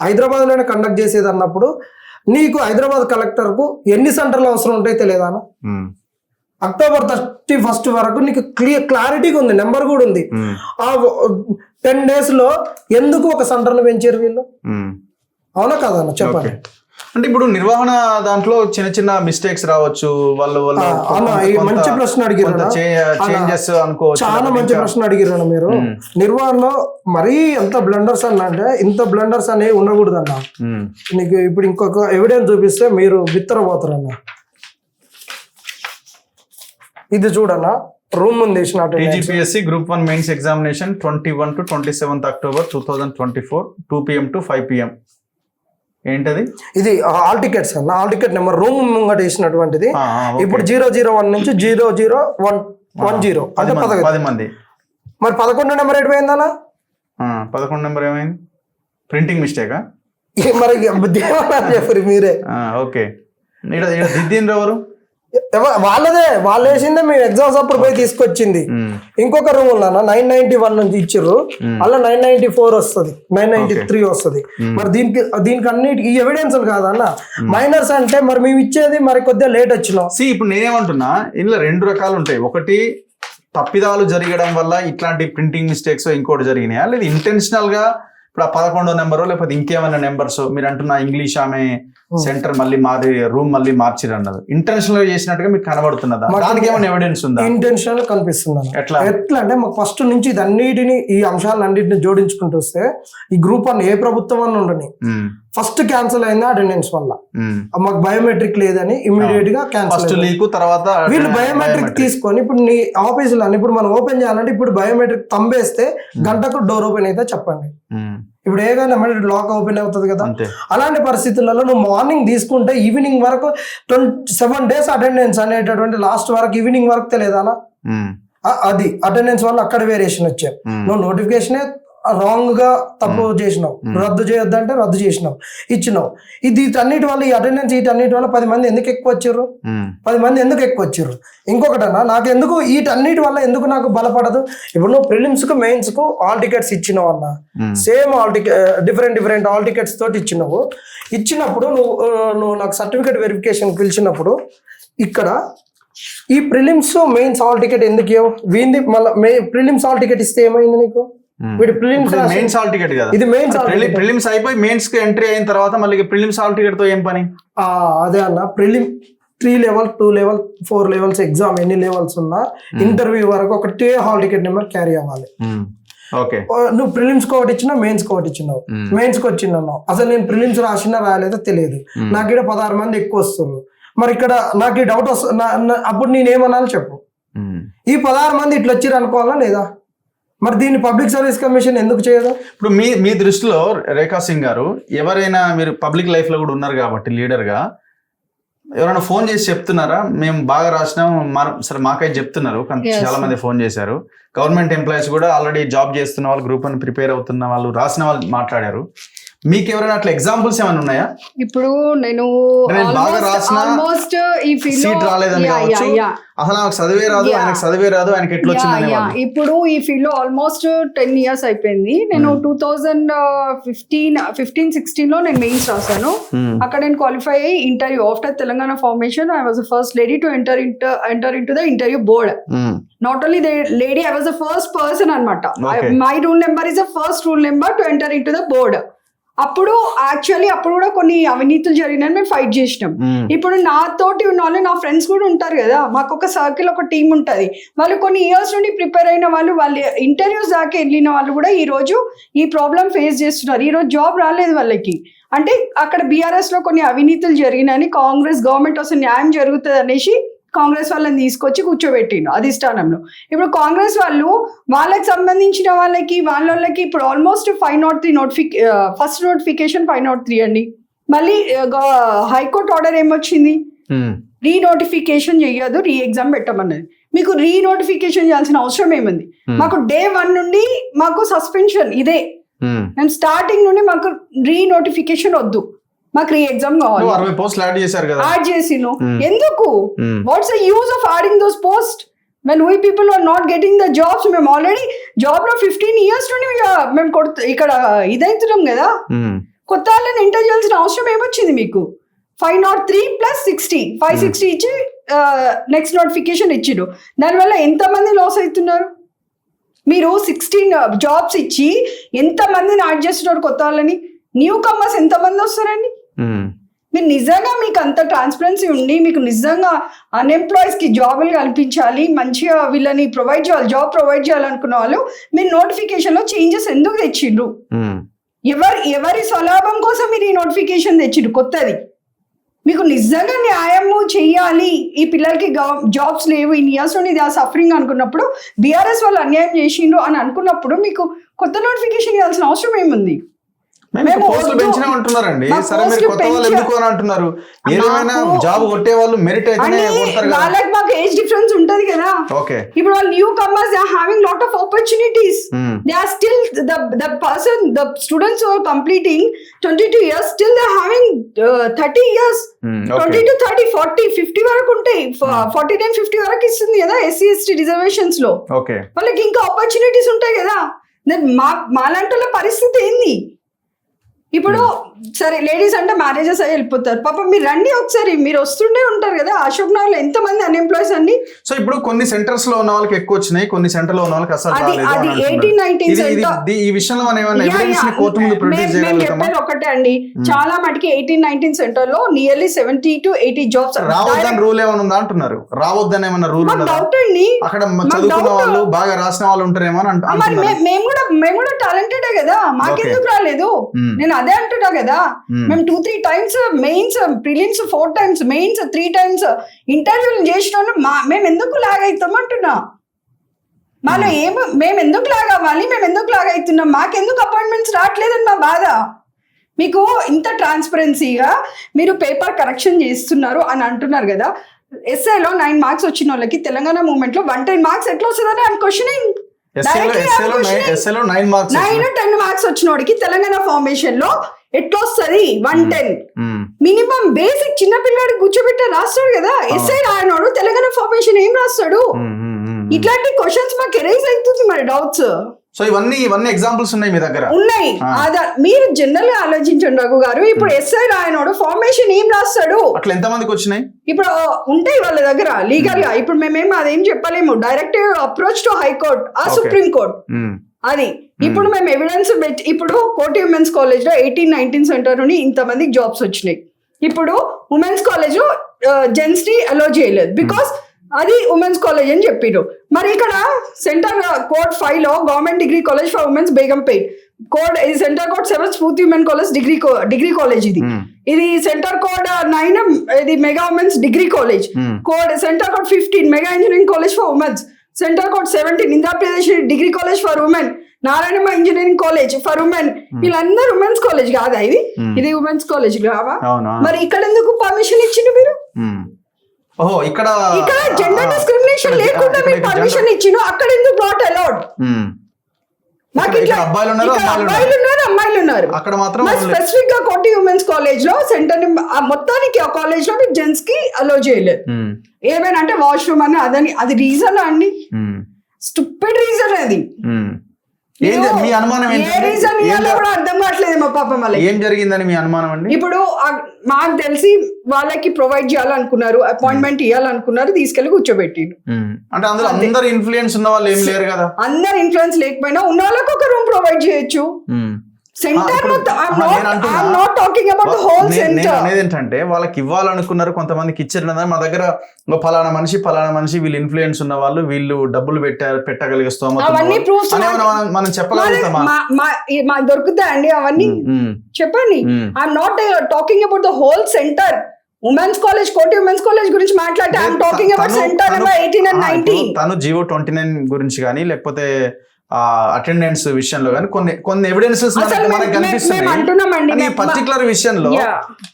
హైదరాబాద్ లోనే కండక్ట్ చేసేది అన్నప్పుడు నీకు హైదరాబాద్ కలెక్టర్ కు ఎన్ని సెంటర్లు అవసరం ఉంటాయి తెలియదా? October 31st వరకు నీకు క్లారిటీగా ఉంది, నెంబర్ కూడా ఉంది. ఆ 10 days లో ఎందుకు ఒక సెంటర్ను పెంచారు వీళ్ళు? అవునా కాదన్న చెప్పండి. అంటే ఇప్పుడు నిర్వహణ దాంట్లో చిన్న చిన్న మిస్టేక్స్ రావచ్చు. వాళ్ళు మంచి ప్రశ్న అడిగారు, చాలా మంచి ప్రశ్న అడిగారు మీరు. నిర్వహణలో మరీ ఎంత బ్లండర్స్ అన్న అంటే ఇంత బ్లండర్స్ అనేవి ఉండకూడదు అన్న. నీకు ఇప్పుడు ఇంకొక ఎవిడెన్స్ చూపిస్తే మీరు బిత్తరపోతారన్న. ఇది చూడన్నా రూమ్ ముందు వేసిన TGPSC Group 1 mains examination 21 to 27 October 2024 2 PM to 5 PM. ఏంటది? ఇది హాల్ టికెట్స్ అన్న. హాల్ టికెట్ నెంబర్ రూమ్ ముంగట వేసినటువంటిది. ఇప్పుడు 001 నుంచి 00110 అంటే 10 మంది. మరి 11 నెంబర్ ఎటుపోయిందన్నా? 11 నెంబర్ ఏమైంది? ప్రింటింగ్ మిస్టేకా? మరి దేవనా చెప్పరు మీరే. ఓకే, దిద్దిండ్రు ఎవరు? వాళ్ళదే, వాళ్ళు వేసిందే మేము ఎగ్జామ్స్ అప్పుడు పోయి తీసుకొచ్చింది. ఇంకొక రూమ్ ఉన్నా 991 నుంచి ఇచ్చిర్రు, అలా 994 వస్తుంది, 993 వస్తుంది. మరి దీనికి అన్నిటి ఈ ఎవిడెన్స్ కాదన్న. మైనర్స్ అంటే మరి మేము ఇచ్చేది మరి కొద్దిగా లేట్ వచ్చినాం. ఇప్పుడు నేనేమంటున్నా, ఇందులో 2 రకాలు ఉంటాయి. ఒకటి తప్పిదాలు జరగడం వల్ల ఇట్లాంటి ప్రింటింగ్ మిస్టేక్స్ ఇంకోటి జరిగినాయా, లేదా ఇంటెన్షనల్ గా ఇప్పుడు ఆ 11వ నెంబరు లేకపోతే ఇంకేమైనా నెంబర్స్ మీరు అంటున్న ఇంగ్లీష్ ఆమె సెంటర్ మళ్ళీ మారి రూమ్ మళ్ళీ మార్చిరు అన్నది ఇంటెన్షనల్ గా చేసినట్టుగా మీకు కనబడుతున్నదా? దానికి ఏమైనా ఎవిడెన్స్ ఉందా? ఇంటెన్షనల్ కనిపిస్తుంది. ఎట్లా అంటే మాకు ఫస్ట్ నుంచి ఇదన్నిటిని ఈ అంశాలన్నింటిని జోడించుకుంటూ వస్తే ఈ గ్రూప్ 1 ఏ ప్రభుత్వం అని ఉండని ఫస్ట్ క్యాన్సిల్ అయింది అటెండెన్స్ వల్ల. మాకు బయోమెట్రిక్ లేదని ఇమీడియట్ గా క్యాన్సిల్. తర్వాత వీళ్ళు బయోమెట్రిక్ తీసుకొని ఇప్పుడు నీ ఆఫీసులో ఇప్పుడు మనం ఓపెన్ చేయాలంటే ఇప్పుడు బయోమెట్రిక్ తంబేస్తే గంటకు డోర్ ఓపెన్ అయితే చెప్పండి. ఇప్పుడు ఏదైనా లాక్ ఓపెన్ అవుతుంది కదా. అలాంటి పరిస్థితులలో నువ్వు మార్నింగ్ తీసుకుంటే ఈవినింగ్ వరకు 27 days అటెండెన్స్ అనేటటువంటి లాస్ట్ వరకు ఈవినింగ్ వరకు తెలియదానా? అది అటెండెన్స్ వల్ల అక్కడ వేరియేషన్ వచ్చాయి. నువ్వు నోటిఫికేషనే రాంగ్ గా తప్పు చేసినావు, రద్దు చేయొద్దంటే రద్దు చేసినావు, ఇచ్చినావు. వీటన్నిటి వల్ల ఈ అటెండెన్స్ వీటన్నిటి వల్ల 10 మంది ఎందుకు ఎక్కువ వచ్చారు? 10 మంది ఎందుకు ఎక్కువ వచ్చారు? ఇంకొకటన్నా నాకు ఎందుకు వీటన్నిటి వల్ల ఎందుకు నాకు బలపడదు? ఇప్పుడు నువ్వు ప్రిలిమ్స్ కు మెయిన్స్ కు ఆల్ టికెట్స్ ఇచ్చినావు అన్న, సేమ్ డిఫరెంట్ ఆల్ టికెట్స్ తోటి ఇచ్చినప్పుడు నువ్వు నాకు సర్టిఫికేట్ వెరిఫికేషన్ పిలిచినప్పుడు ఇక్కడ ఈ ప్రిలిమ్స్ మెయిన్స్ ఆల్ టికెట్ ఎందుకు ఇవ్వవు? వీంది మళ్ళీ ప్రిలిమ్స్ ఆల్ టికెట్ ఇస్తే ఏమైంది నీకు? మెయిన్స్ హాల్ టికెట్ కదా, ఇది మెయిన్స్ ప్రిలిమ్స్ అయిపోయి మెయిన్స్ కి ఎంట్రీ అయిన తర్వాత మళ్ళీ ప్రిలిమ్స్ హాల్ టికెట్ తో ఏం పని? అదే అన్న, prelim 3 level 2 level 4 levels exam ఎన్ని లెవెల్స్ ఉన్నా ఇంటర్వ్యూ వరకు ఒకటే హాల్ టికెట్ నెంబర్ క్యారీ అవ్వాలి. నువ్వు ప్రిలిమ్స్ కి ఒకటి ఇచ్చినావు, మెయిన్స్ కి ఒకటి ఇచ్చినావు. మెయిన్స్ కి వచ్చినావు, అసలు నేను ప్రిలిమ్స్ రాసినా రాలేదో తెలియదు. నాకు ఇక్కడ 16 మంది ఎక్కువ వస్తున్నారు. మరి ఇక్కడ నాకు ఈ డౌట్ వస్తుంది, అప్పుడు నేనేమన్నాను చెప్పు? ఈ 16 మంది ఇట్లా వచ్చిర్రు అనుకోవాలా లేదా? మరి దీన్ని పబ్లిక్ సర్వీస్ కమిషన్ ఎందుకు చేయదు? ఇప్పుడు మీ దృష్టిలో రేఖా సింగ్ గారు, ఎవరైనా మీరు పబ్లిక్ లైఫ్ లో కూడా ఉన్నారు కాబట్టి లీడర్ గా, ఎవరైనా ఫోన్ చేసి చెప్తున్నారా మేము బాగా రాసినాం సరే మాకైతే చెప్తున్నారు, చాలా మంది ఫోన్ చేశారు. గవర్నమెంట్ ఎంప్లాయీస్ కూడా ఆల్రెడీ జాబ్ చేస్తున్న వాళ్ళు, గ్రూప్ 1 ప్రిపేర్ అవుతున్న వాళ్ళు, రాసిన వాళ్ళు మాట్లాడారు. మీకు ఎవరైనా అట్లా ఎగ్జాంపుల్స్ ఏమైనా ఉన్నాయా? ఇప్పుడు నేను ఆల్మోస్ట్ ఈ ఫీల్డ్ సీట్ రాలేదని కావచ్చు, అసలు నాకు చదివే రాదు ఆయనకి ఎట్లా వచ్చింది. ఇప్పుడు ఈ ఫీల్డ్ లో ఆల్మోస్ట్ 10 years అయిపోయింది. నేను 2015-16 లో నేను మెయిన్స్ రాశాను. అక్కడ నేను క్వాలిఫై అయ్యి interview after Telangana formation I was the first lady to enter into the interview board. Not only the lady, I was the first person అనమాట. My rule number is the first rule number to enter into the board. అప్పుడు కూడా కొన్ని అవినీతులు జరిగినాయని మేము fight చేసినాం. ఇప్పుడు నాతోటి ఉన్న వాళ్ళు, నా ఫ్రెండ్స్ కూడా ఉంటారు కదా, మాకు ఒక సర్కిల్, ఒక టీం ఉంటుంది. వాళ్ళు కొన్ని ఇయర్స్ నుండి ప్రిపేర్ అయిన వాళ్ళు ఇంటర్వ్యూస్ దాకా వెళ్ళిన వాళ్ళు కూడా ఈ రోజు ఈ ప్రాబ్లం ఫేస్ చేస్తున్నారు. ఈ రోజు జాబ్ రాలేదు వాళ్ళకి. అంటే అక్కడ బీఆర్ఎస్ లో కొన్ని అవినీతులు జరిగినాయని, కాంగ్రెస్ గవర్నమెంట్ వస్తే న్యాయం జరుగుతుంది అనేసి కాంగ్రెస్ వాళ్ళని తీసుకొచ్చి కూర్చోబెట్టిండు అధిష్టానంలో. ఇప్పుడు కాంగ్రెస్ వాళ్ళకి సంబంధించిన వాళ్ళకి ఇప్పుడు ఆల్మోస్ట్ 503 ఫస్ట్ నోటిఫికేషన్ 503 అండి. మళ్ళీ హైకోర్టు ఆర్డర్ ఏమొచ్చింది? రీనోటిఫికేషన్ చెయ్యదు, రీ ఎగ్జామ్ పెట్టమన్నది. మీకు రీనోటిఫికేషన్ చేయాల్సిన అవసరం ఏముంది? మాకు day 1 నుండి మాకు సస్పెన్షన్ ఇదే. మేము స్టార్టింగ్ నుండి మాకు రీనోటిఫికేషన్ వద్దు, మాకు రీ ఎగ్జామ్ కావాలి. యాడ్ చేసిను ఎందుకు? What's the use of adding those post when we people are not getting the jobs? మేము ఆల్రెడీ జాబ్ లో 15 years నుండి మేము ఇక్కడ ఇదవుతున్నాం కదా. కొత్త వాళ్ళని ఎంటర్ చేయాల్సిన అవసరం ఏమొచ్చింది మీకు? 503 + 60 560 ఇచ్చి నెక్స్ట్ నోటిఫికేషన్ ఇచ్చిడు. దానివల్ల ఎంతమంది లాస్ అవుతున్నారు? మీరు 16 jobs ఇచ్చి ఎంతమందిని యాడ్ చేస్తున్నారు? కొత్త వాళ్ళని, న్యూ కమర్స్ ఎంతమంది వస్తారండి? మీరు నిజంగా మీకు అంత ట్రాన్స్పరెన్సీ ఉండి మీకు నిజంగా అన్ఎంప్లాయీస్ కి జాబులు కల్పించాలి, మంచిగా వీళ్ళని ప్రొవైడ్ చేయాలి, జాబ్ ప్రొవైడ్ చేయాలనుకున్న వాళ్ళు మీరు నోటిఫికేషన్ లో చేంజెస్ ఎందుకు తెచ్చిండ్రు? ఎవరి స్వలాభం కోసం మీరు ఈ నోటిఫికేషన్ తెచ్చిండ్రు కొత్తది? మీకు నిజంగా న్యాయము చెయ్యాలి, ఈ పిల్లలకి జాబ్స్ లేవు, ఇన్ని ఇయర్స్ నుండి దే ఆర్ సఫరింగ్ అనుకున్నప్పుడు, బీఆర్ఎస్ వాళ్ళు అన్యాయం చేసిండ్రు అని అనుకున్నప్పుడు మీకు కొత్త నోటిఫికేషన్ ఇవ్వాల్సిన అవసరం ఏముంది? మేము పోస్టులు వద్దు. పెంచినా అంటున్నారండి. మా సరే మీరు పోస్టులు కొత్త వాళ్ళు పెంచా- ఎందుకు అని అంటున్నారు. ఏదేమైనా మాకు- జాబ్ కొట్టే వాళ్ళు మెరిట్ అయితేనే అని కొడతారు కదా. వాళ్ళకి మాకు ఏజ్ డిఫరెన్స్ ఉంటది కదా. ఓకే. ఇప్పుడు వాళ్ళు newcomers they are having lot of opportunities. They are still the person the students are completing 22 years still they are having 30 years. 20 to 30 40 50 వరకు ఉంటాయి. 49 50 వరకు ఇస్తుంది కదా SC/ST రిజర్వేషన్స్ లో. ఓకే. వాళ్ళకి ఇంకా ఆపర్చునిటీస్ ఉంటాయి కదా. దెన్ మాలాంటి వాళ్ళ పరిస్థితి ఏంది ఇప్పుడు? సరే లేడీస్ అంటే మ్యారేజెస్ అయ్యి వెళ్ళిపోతారు. పాప మీరు రండి ఒకసారి, మీరు వస్తుండే ఉంటారు కదా అశోక్ నగర్ లో ఎంతమంది అన్ఎంప్లాయ్స్ అండి. సో ఇప్పుడు కొన్ని సెంటర్స్ లో ఉన్న వాళ్ళకి ఎక్కువ వచ్చినాయి, కొన్ని సెంటర్ లో ఉన్న వాళ్ళకి అసలు అది రాలేదు అని 18-19 అంటున్నారు. ఈ విషయంలో మనం ఏమైనా ఎవిడెన్స్ ని కోర్టు ముందు ప్రొడ్యూస్ మేము చేయగలుగుతామా? చెప్పేది ఒకటే అండి, చాలా మటుకి 18-19 సెంటర్ లో నియర్లీ 70 to 80 జాబ్స్ రావద్దని రూల్ ఏమైనా ఉందా అంటున్నారు. రావద్దని ఏమన్నా రూల్ ఉన్నదా? డౌట్ అండి. అక్కడ చదువుకున్న వాళ్ళు బాగా రాసిన వాళ్ళు ఉంటారేమో అని మరి అంటున్నారు. మేము కూడా టాలెంటెడే కదా, మాకెందుకు రాలేదు? నేను అదే అంటున్నా కదా. మేము 2-3 times mains, prelims 4 times, mains 3 times ఇంటర్వ్యూలు చేసిన మేము ఎందుకు లాగ్ అవుతాం అంటున్నా. మాలో మేము ఎందుకు లాగ్ అవ్వాలి, మేము ఎందుకు లాగ్ అవుతున్నాం, మాకెందుకు అపాయింట్మెంట్స్ రావట్లేదని మా బాధ. మీకు ఇంత ట్రాన్స్పరెన్సీగా మీరు పేపర్ కరెక్షన్ చేస్తున్నారు అని అంటున్నారు కదా. ఎస్ఐలో 9 marks వచ్చిన వాళ్ళకి తెలంగాణ మూవ్మెంట్ లో 110 marks ఎట్లా వస్తుందని ఐఎమ్ క్వశ్చనింగ్. 9 మార్క్స్ 9-10 marks వచ్చిన వాడికి తెలంగాణ ఫార్మేషన్ లో ఎట్లా వస్తుంది 110? మినిమం బేసిక్ చిన్న పిల్లడికి కూర్చోబెట్టే రాస్తాడు కదా. ఎస్ఐ రాయనోడు తెలంగాణ ఫార్మేషన్ ఏం రాస్తాడు? ఇట్లాంటి క్వశ్చన్స్ మాకు ఎరైజ్ అవుతుంది మరి డౌట్స్. సో ఇవన్నీ ఎగ్జాంపుల్స్ ఉన్నాయి మీ దగ్గర? ఉన్నాయి. మీరు జనరల్ గా ఆలోచించండి రఘు గారు. ఇప్పుడు ఎస్ఐ రాయనోడు ఫార్మేషన్ ఏం రాస్తాడు? అట్లా ఎంత మందికి వచ్చినాయి? ఇప్పుడు ఉంటాయి వాళ్ళ దగ్గర లీగల్ గా. ఇప్పుడు మేమేం అదేం చెప్పలేము. డైరెక్ట్ అప్రోచ్ టు హైకోర్ట్ ఆ సుప్రీం కోర్ట్ అది. ఇప్పుడు మేము ఎవిడెన్స్ పెట్టి, ఇప్పుడు కోటి ఉమెన్స్ కాలేజ్ లో 18-19 సెంటర్ నుండి ఇంతమందికి జాబ్స్ వచ్చినాయి. ఇప్పుడు ఉమెన్స్ కాలేజ్ లో జెంట్స్ ని అలో చేయలేదు బికాస్ అది ఉమెన్స్ కాలేజ్ అని చెప్పారు. మరి ఇక్కడ సెంటర్ కోడ్ 5 లో government degree college for women's Begumpet code, ఇది center code 7 Spoorthi women college degree college. ఇది సెంటర్ కోడ్ 9 ఇది mega women's degree college. Code center code 15 mega engineering college for women's. Center code 17 Indrapradesh degree college for women. Narayanamma engineering college for women. వీళ్ళందరూ women's college కాదా? ఇది women's college కావా? మరి ఇక్కడ ఎందుకు permission ఇచ్చిండు మీరు? ఇక్కడ జెండర్ డిస్క్రిమినేషన్ లేకుండా మీరు పర్మిషన్ ఇచ్చిండు, అక్కడ ఎందుకు నాట్ అలౌడ్? మాకు ఇట్లా అబ్బాయిలు ఉన్నారు అమ్మాయిలు ఉన్నారు. అక్కడ మాత్రం స్పెసిఫిక్ గా కోటి ఉమెన్స్ కాలేజ్ లో సెంటర్ మొత్తానికి ఆ కాలేజ్ లో మీరు జెంట్స్ కి అలో చేయలేదు. ఏమైనా అంటే వాష్రూమ్ అని అదని, అది రీజన్ అండి? స్టూపిడ్ రీజన్ అది. మీ అనుమానం అర్థం కావట్లేదేమో పాపం వాళ్ళకి. ఏం జరిగిందని మీ అనుమానం అండి? ఇప్పుడు మాకు తెలిసి వాళ్ళకి ప్రొవైడ్ చేయాలనుకున్నారు, అపాయింట్మెంట్ ఇవ్వాలనుకున్నారు, తీసుకెళ్లి కూర్చోబెట్టిండు. అంటే అందులో అందరు ఇన్ఫ్లుయెన్స్ ఉన్న వాళ్ళు ఏం లేరు కదా. అందరు ఇన్ఫ్లుయెన్స్ లేకపోయినా ఉన్న వాళ్ళకి ఒక రూమ్ ప్రొవైడ్ చేయొచ్చు. సెంటర్ ఏంటంటే వాళ్ళకి ఇవ్వాలనుకున్నారు, కొంతమందికి ఇచ్చారు. మా దగ్గర ఫలానా మనిషి వీళ్ళు ఇన్ఫ్లుయెన్స్ ఉన్న వాళ్ళు, వీళ్ళు డబ్బులు పెట్టగలిగే స్తోమత మనం చెప్పగలుగుతామా? మాకు దొరుకుతాయండి అవన్నీ? చెప్పండి. I'm not talking about the whole centre. Women's college, కోటి ఉమెన్స్ కాలేజ్ గురించి మాట్లాడితే I'm talking about centre number 18 and 19. తను జీవో 29 గురించి కానీ లేకపోతే అటెండెన్స్ విషయంలో కానీ కొన్ని ఎవిడెన్సెస్ మనకు కనిపిస్తున్నాయి. ఈ పర్టికులర్ విషయంలో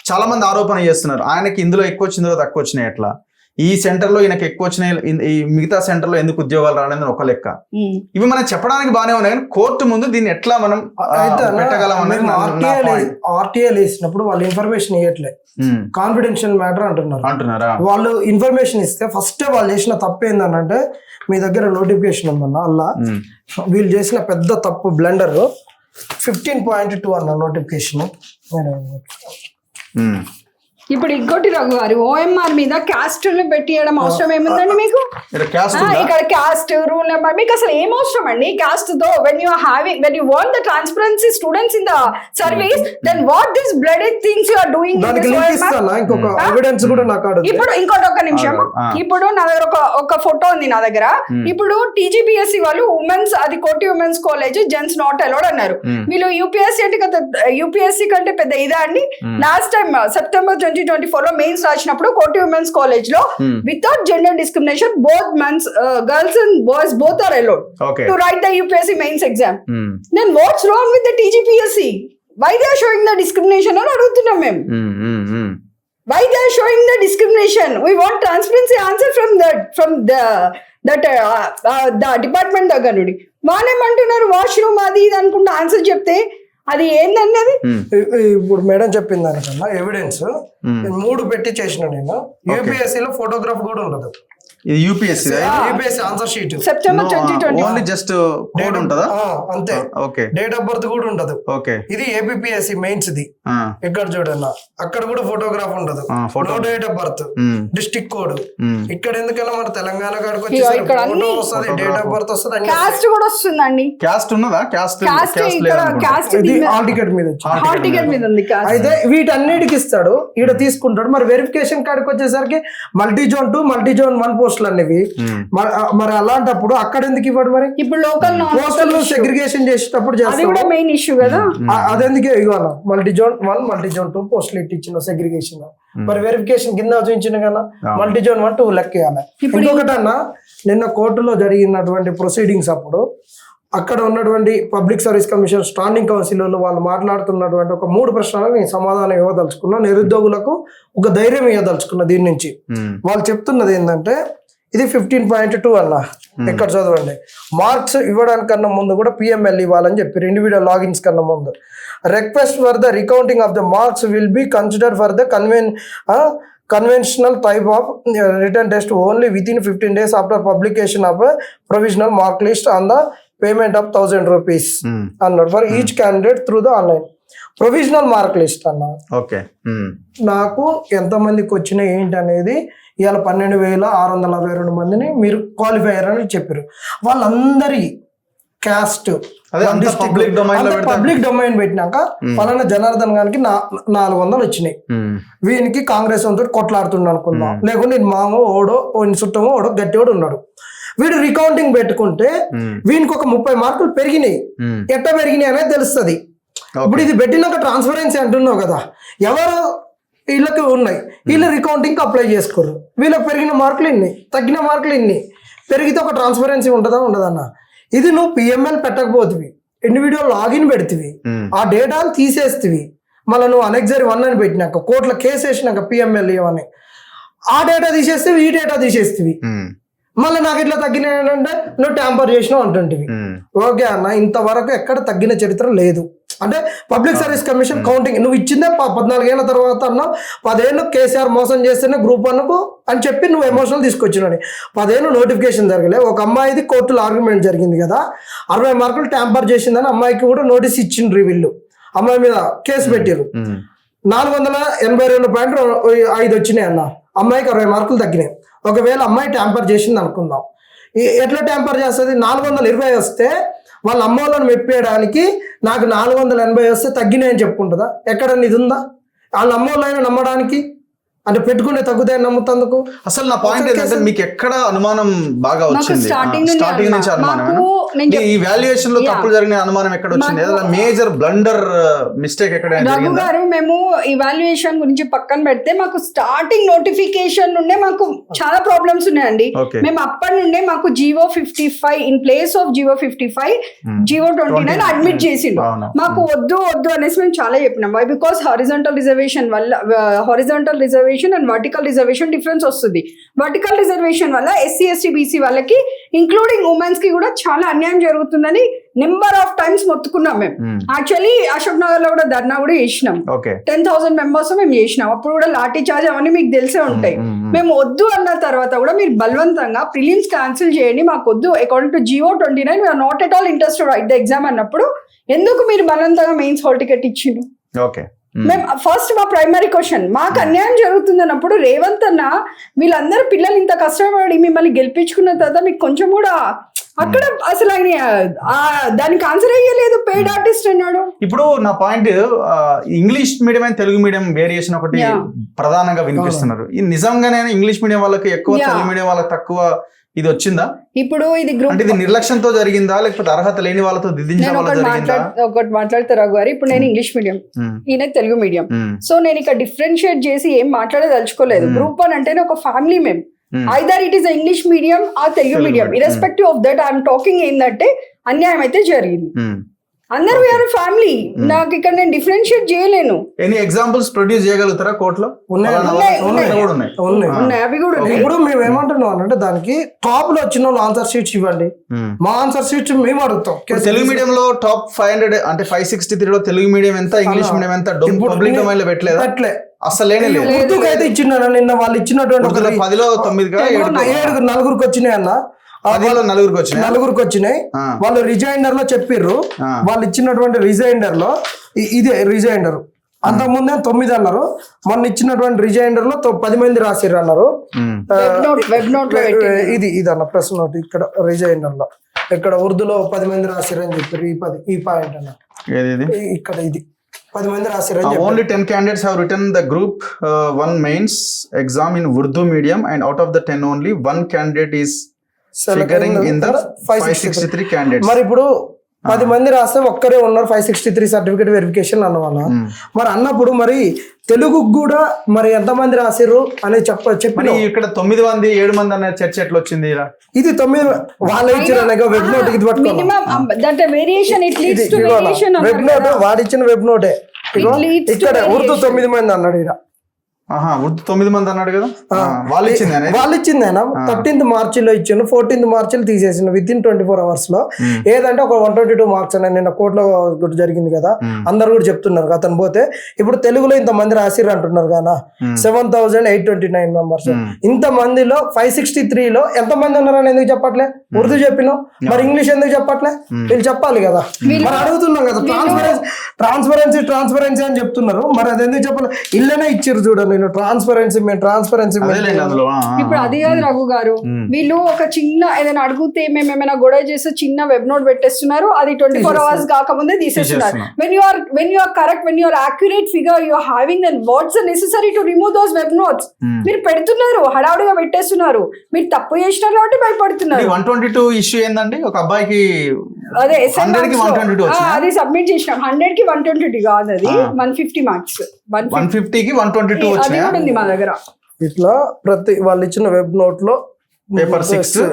చాలా మంది ఆరోపణ చేస్తున్నారు, ఆయనకి ఇందులో ఎక్కువ వచ్చిందో తక్కువ వచ్చినాయి. ఎట్లా ఈ సెంటర్ లో ఈయనకి ఎక్కువ వచ్చినాయి, ఈ మిగతా సెంటర్ లో ఎందుకు ఉద్యోగాలు రావడం ఒక లెక్క. ఇవి మనం చెప్పడానికి బాగానే ఉన్నాయి, కానీ కోర్టు ముందు దీన్ని ఎట్లా మనం పెట్టగలం అనేది. ఆర్టీఐ వేసినప్పుడు వాళ్ళు ఇన్ఫర్మేషన్ ఇవ్వట్లేదు, కాన్ఫిడెన్షియల్ మ్యాటర్ అంటున్నారా? వాళ్ళు ఇన్ఫర్మేషన్ ఇస్తే ఫస్ట్ వాళ్ళు చేసిన తప్పు ఏంటంటే, మీ దగ్గర నోటిఫికేషన్ ఉందన్న అలా వీళ్ళు చేసిన పెద్ద తప్పు బ్లండర్ 15.2 అన్న నోటిఫికేషన్. ఇప్పుడు ఇంకోటి రఘు గారు, ఓఎంఆర్ మీద క్యాస్ట్ పెట్టియడం అవసరం ఏముందండి మీకు? ఇక్కడ క్యాస్ట్ రూల్ నెంబర్ మీకు అసలు ఏం అవసరం అండి క్యాస్ట్ తో? when you want the transparency students in the service, then what this bloody things you are doing? ఇంకొక ఎవిడెన్స్ కూడా నాకు అడుగు. ఇప్పుడు ఇంకోటి ఒక నిమిషం. ఇప్పుడు నా దగ్గర ఒక ఫోటో ఉంది నా దగ్గర. ఇప్పుడు TGPSC వాళ్ళు ఉమెన్స్, అది కోటి women's college, gents not allowed అన్నారు. వీళ్ళు యూపీఎస్సీ కంటే పెద్ద ఇదా అండి? లాస్ట్ టైం సెప్టెంబర్ 2024 లో మెయిన్స్ రాసినప్పుడు కోటి ఉమెన్స్ కాలేజ్ లో without gender discrimination both girls and boys both are allowed to write the UPSC mains exam. Then what's wrong with the TGPSC? Why they are showing the discrimination అని అడుగుతున్నాం మేము. Hmm. Why they are showing the discrimination? We want transparency answer from the department దగ్గర నుండి. వాళ్ళేమంటున్నారు washroom అది ఇది అనుకుంటే answer చెప్తే అది ఏందండి అది? ఇప్పుడు మేడం చెప్పింది దానికన్నా ఎవిడెన్స్ 3 పెట్టి చేసిన నేను. యూపీఎస్సీ లో ఫోటోగ్రాఫ్ కూడా ఉండదు. ఇది UPSC UPSC answer sheet September 2020. Only just code ఉంటుందా? అంతే. ఓకే. డేట్ ఆఫ్ బర్త్ కూడా ఉండదు. ఓకే. ఇది ఏపీఎస్సీ మెయిన్స్ ది. ఇక్కడ చూడన్నా అక్కడ కూడా ఫోటోగ్రాఫ్ ఉండదు. No date of birth, district code. ఇక్కడ ఎందుకన్నా మన తెలంగాణ కాడికి వచ్చేసరికి ఫోటో వస్తుంది, డేట్ ఆఫ్ బర్త్ వస్తుంది, క్యాస్ట్ కూడా వస్తుందండి. క్యాస్ట్ ఉన్నదా? క్యాస్ట్ క్యాస్ట్ ఇది హాల్ టికెట్ మీద హాల్ టికెట్ మీద ఉంది క్యాస్ట్. అయితే వీటన్నిటికి ఇస్తాడు, ఈడ తీసుకుంటాడు. మరి వెరిఫికేషన్ కాడికి వచ్చేసరికి మల్టీ జోన్ 2, మల్టీ జోన్ 1 పోస్టులు అనేవి. మరి అలాంటప్పుడు అక్కడ ఎందుకు ఇవ్వడు? మరి ఇప్పుడు లోకల్ పోస్టులు సెగ్రిగేషన్ చేసేటప్పుడు అది కూడా మెయిన్ ఇష్యూ కదా. అదెందుకే ఇవ్వాలి? మల్టీ జోన్ 1, మల్టీ జోన్ 2 పోస్టులు ఇచ్చిన సెగ్రిగేషన్. మరి వెరిఫికేషన్ కింద చూపించిన కదా మల్టీ జోన్ 1, 2 లెక్క ఇవ్వాలి. ఇంకొకటన్నా నిన్న కోర్టులో జరిగినటువంటి ప్రొసీడింగ్స్ అప్పుడు అక్కడ ఉన్నటువంటి public service commission standing council వాళ్ళు మాట్లాడుతున్నటువంటి ఒక 3 ప్రశ్నలకు నేను సమాధానం ఇవ్వదలుచుకున్నా. నిరుద్యోగులకు ఒక ధైర్యం ఇవ్వదలుచుకున్నా. దీని నుంచి వాళ్ళు చెప్తున్నది ఏంటంటే ఇది 15.2 అన్న. ఎక్కడ చదవండి. మార్క్స్ ఇవ్వడానికన్నా ముందు కూడా పిఎంఎల్ ఇవ్వాలని చెప్పారు, ఇండివిజువల్ లాగిన్స్ కన్నా ముందు. Request for the recounting of the marks will be considered for the conventional type of written test only within 15 days after publication of a provisional mark list on the payment of 1,000 rupees అన్నాడు for each candidate through the online provisional mark list అన్న. Okay. నాకు ఎంతమందికి వచ్చినాయి ఏంటి అనేది ఇవాళ 12,662 మందిని మీరు క్వాలిఫై అయ్యారని చెప్పారు. వాళ్ళందరి క్యాస్ట్ పబ్లిక్ డొమైన్ పెట్టినాక పలానా జనార్దన్ గారికి 400 వచ్చినాయి. వీనికి కాంగ్రెస్ తోటి కొట్లాడుతుండ అనుకుందాం, లేకుంటే నేను మామో ఓడో చుట్టమో ఓడో గట్టివాడు ఉన్నాడు. వీడు రికౌంటింగ్ పెట్టుకుంటే వీనికి ఒక 30 మార్కులు పెరిగినాయి. ఎట్ట పెరిగినాయి అనేది తెలుస్తుంది. ఇప్పుడు ఇది పెట్టినాక ట్రాన్స్పరెన్సీ అంటున్నావు కదా, ఎవరు వీళ్ళకి ఉన్నాయి, వీళ్ళు రికౌంటింగ్ అప్లై చేసుకోరు. వీళ్ళకి పెరిగిన మార్కులు ఇన్ని, తగ్గిన మార్కులు ఇన్ని. పెరిగితే ఒక ట్రాన్స్పరెన్సీ ఉంటుందా? ఉండదన్న. ఇది నువ్వు పిఎంఎల్ పెట్టకపోతివి, ఇండివిజువల్ లాగిన్ పెడితివి, ఆ డేటాను తీసేస్తివి. మళ్ళీ నువ్వు అనెక్సరీ 1 అని పెట్టినాక కోర్టులో కేసు వేసినాక పిఎంఎల్ ఇవ్వని ఆ డేటా తీసేస్తేవి, ఈ డేటా తీసేస్తేవి. మళ్ళీ నాకు ఇట్లా తగ్గినాయంటే నువ్వు ట్యాంపర్ చేసినావు అంటుంటివి. ఓకే అన్న, ఇంతవరకు ఎక్కడ తగ్గిన చరిత్ర లేదు. అంటే పబ్లిక్ సర్వీస్ కమిషన్ కౌంటింగ్ నువ్వు ఇచ్చిందే 14 ఏళ్ళ తర్వాత అన్నావు. 10 ఏళ్ళు కేసీఆర్ మోసం చేస్తేనే గ్రూప్ 1కు అని చెప్పి నువ్వు ఎమోషనల్ తీసుకొచ్చినాడు. 10 ఏళ్ళు నోటిఫికేషన్ జరగలే. ఒక అమ్మాయిది కోర్టులో ఆర్గ్యుమెంట్ జరిగింది కదా, 60 మార్కులు ట్యాంపర్ చేసిందని అమ్మాయికి కూడా నోటీస్ ఇచ్చిండ్రు. వీళ్ళు అమ్మాయి మీద కేసు పెట్టారు. 482.5 వచ్చినాయి అన్న. అమ్మాయికి 60 మార్కులు తగ్గినాయి. ఒకవేళ అమ్మాయి ట్యాంపర్ చేసింది అనుకుందాం, ఎట్లా ట్యాంపర్ చేస్తుంది? 420 వస్తే వాళ్ళ అమ్మ వాళ్ళని మెప్పేయడానికి నాకు 480 వస్తే తగ్గినాయని చెప్పుకుంటుందా? ఎక్కడన్నా ఇది ఉందా? వాళ్ళ అమ్మ వాళ్ళైనా నమ్మడానికి అంటే పెట్టుకుంటే తగ్గుతాయని నమ్ముతందుకు. అసలు నా పాయింట్ ఏంటంటే మీకు ఎక్కడ అనుమానం బాగా వచ్చింది? స్టార్టింగ్ నుంచి అనుమానం. ఈ వాల్యుయేషన్ లో తప్పులు జరిగిన అనుమానం ఎక్కడ వచ్చింది? మేజర్ బ్లండర్ మిస్టేక్ ఎక్కడ జరిగింది? మేము ఇవాల్యుయేషన్ గురించి పక్కన పెడితే మాకు స్టార్టింగ్ నోటిఫికేషన్ నుండే మాకు చాలా ప్రాబ్లమ్స్ ఉన్నాయండి. మేము అప్పటి నుండే మాకు GO 55 in place of GO 55 GO 29 admit చేసిండు. మాకు వద్దు అనేసి మేము చాలా చెప్పినాం. వై? బికాస్ హారిజాంటల్ రిజర్వేషన్ వల్ల horizontal reservation and vertical reservation difference వస్తుంది. వర్టికల్ రిజర్వేషన్ వల్ల ఎస్సీ ఎస్టీ బీసీ వాళ్ళకి ఇంక్లూడింగ్ ఉమెన్స్ కి కూడా చాలా అన్యాయం జరుగుతుందని నెంబర్ ఆఫ్ టైమ్స్ మొత్తుకున్నాం మేము. యాక్చువల్లీ అశోక్ నగర్ లో కూడా ధర్నా కూడా చేసినాం. 10,000 మెంబర్స్ మేము చేసినాం. అప్పుడు కూడా లాఠీ చార్జ్ అవన్నీ మీకు తెలిసే ఉంటాయి. మేము వద్దు అన్న తర్వాత కూడా మీరు బలవంతంగా ప్రిలిమ్స్ క్యాన్సిల్ చేయండి, మాకు వద్దు according to GO 29 we are not at all interested write the exam అన్నప్పుడు ఎందుకు మీరు బలవంతంగా మెయిన్స్ హాల్ టికెట్ ఇచ్చిండు? మేము ఫస్ట్ మా ప్రైమరీ క్వశ్చన్, మాకు అన్యాయం జరుగుతుంది అన్నప్పుడు రేవంత్ అన్న వీళ్ళందరూ పిల్లలు ఇంత కష్టపడి మిమ్మల్ని గెలిపించుకున్న తర్వాత మీకు కొంచెం కూడా అక్కడ అసలు ఆయన దానికి ఆన్సర్ అయ్యలేదు. పెయిడ్ ఆర్టిస్ట్ అన్నాడు. ఇప్పుడు నా point, English medium and Telugu medium variation ఒకటి ప్రధానంగా వినిపిస్తున్నారు. ఈ నిజంగానే ఇంగ్లీష్ మీడియం వాళ్ళకి ఎక్కువ, తెలుగు మీడియం వాళ్ళకి తక్కువ ఇది వచ్చిందా? ఇప్పుడు ఇది గ్రూప్ అంటే ఇది నిర్లక్ష్యంతో జరిగిందా, లేకపోతే అర్హత లేని వాళ్ళతో దిద్దించడం వల్ల జరిగిందా? ఒకటి మాట్లాడతారు రఘు గారు. ఇప్పుడు నేను ఇంగ్లీష్ మీడియం, ఈయన తెలుగు మీడియం. సో నేను ఇక్కడ డిఫరెన్షియేట్ చేసి ఏం మాట్లాడదలుచుకోలేదు. గ్రూప్ 1 అంటేనే ఒక ఫ్యామిలీ మేము. Either it is English medium ఆ Telugu medium, irrespective of that I'm talking ఏంటంటే అన్యాయం అయితే జరిగింది. అందరూ వీఆర్ ఫ్యామిలీ. నాకు ఇక్కడ నేను డిఫరెన్షియేట్ చేయలేను. ఎనీ ఎగ్జాంపుల్స్ ప్రొడ్యూస్ చేయగలుగుతారా కోర్టులో? ఉన్నాయి. ఉన్నాయి, అవి కూడా ఉన్నాయి. ఇప్పుడు మేము ఏమంటున్నాం అంటే దానికి టాప్ లో వచ్చిన వాళ్ళు ఆన్సర్ షీట్స్ ఇవ్వండి, మా ఆన్సర్ షీట్స్ మేము అడుగుతాం. తెలుగు మీడియం లో టాప్ 500 అంటే 563 లో తెలుగు మీడియం ఎంత, ఇంగ్లీష్ మీడియం ఎంత, పబ్లిక్ డొమైన్ లో పెట్టలేదా? అట్లే అసలు లేనే లేవు. ఉర్దూకి అయితే ఇచ్చినాడు నిన్న వాళ్ళు ఇచ్చినటువంటి 10లో 9 7 నలుగురికి వచ్చినాయి అన్న. 10లో 4 వచ్చినాయి. నలుగురికి వచ్చినాయి. వాళ్ళు రిజైండర్ లో చెప్పిర్రు, వాళ్ళు ఇచ్చినటువంటి రిజైండర్ లో ఇదే రిజైండర్. అంతకుముందే 9 అన్నారు, మొన్న ఇచ్చినటువంటి రిజైండర్ లో 10 మంది రాసిర్రు అన్నారు. ఇది అన్న ప్రెస్ నోట్ ఇక్కడ రిజైండర్ లో ఇక్కడ ఉర్దూలో 10 మంది రాసిర్రు అని చెప్పారు. ఈ పాయింట్ అన్న ఇక్కడ ఇది 10 మంది రాసిర్రు. Only 10 candidates have written the group 1 mains exam in Urdu medium and out of the 10 only 1 candidate is figuring in the 563 candidates. మరి ఇప్పుడు 10 మంది రాస్తే ఒక్కరే ఉన్నారు 563 సర్టిఫికేట్ వెరిఫికేషన్ అన్నవాళ్ళ. మరి అన్నప్పుడు మరి తెలుగు కూడా మరి ఎంతమంది రాసిర్రు అని చెప్పి ఇక్కడ 9 మంది 7 మంది అనే చర్చ ఎట్లా వచ్చింది? ఇది 9 వాళ్ళు ఇచ్చిన వెబ్ నోట్ ఇది వెబ్ నోట్ వాడిచ్చిన వెబ్ నోటే ఇక్కడ ఉర్దూ 9 మంది అన్నాడు. ఇక్కడ ఉర్దూ 9 మంది అన్నాడు కదా, వాళ్ళు ఇచ్చిందేనా 13th మార్చిలో ఇచ్చిండు, 14th మార్చిలో తీసేసిండు విత్ ఇన్ 24 hours లో. ఏదంటే ఒక 122 మార్క్స్ అని నిన్న కోర్టులో జరిగింది కదా, అందరు కూడా చెప్తున్నారు అతను పోతే. ఇప్పుడు తెలుగులో ఇంత మంది రాసిర్రు అంటున్నారు కదా 7,829 మెంబర్స్. ఇంత మందిలో 563 లో ఎంత మంది ఉన్నారని ఎందుకు చెప్పట్లే? ఉర్దూ చెప్పినావు, మరి ఇంగ్లీష్ ఎందుకు చెప్పట్లే? వీళ్ళు చెప్పాలి కదా. మరి అడుగుతున్నాం కదా, ట్రాన్స్పరెన్సీ అని చెప్తున్నారు, మరి అది ఎందుకు చెప్పాలి? ఇల్లనే ఇచ్చిర్రు చూడండి, నేను ట్రాన్స్పరెన్సీ ఇప్పుడు అది కాదు రఘు గారు, వీళ్ళు ఒక చిన్న ఏదైనా అడిగితే మేము ఏమైనా గొడవ చేస్తే చిన్న వెబ్ నోట్ పెట్టేస్తున్నారు, అది 24 hours కాకముందే తీసేస్తున్నారు. when you are correct, when you are accurate figure you are having, then what's the necessary to remove those web notes? మీరు పెడుతున్నారు, హడావుడిగా పెట్టేస్తున్నారు, మీరు తప్పు చేసినారు కాబట్టి భయపడుతున్నారు. 122 ఇష్యూ ఏందండి? ఒక అబ్బాయికి అదే అది సబ్మిట్ చేసినాం. 100 కి 122 కాదు, అది 150 మార్క్స్. 150 కి 122 అది కూడా ఉంది మా దగ్గర. ఇట్లా ప్రతి వాళ్ళు ఇచ్చిన వెబ్ నోట్ లో paper 6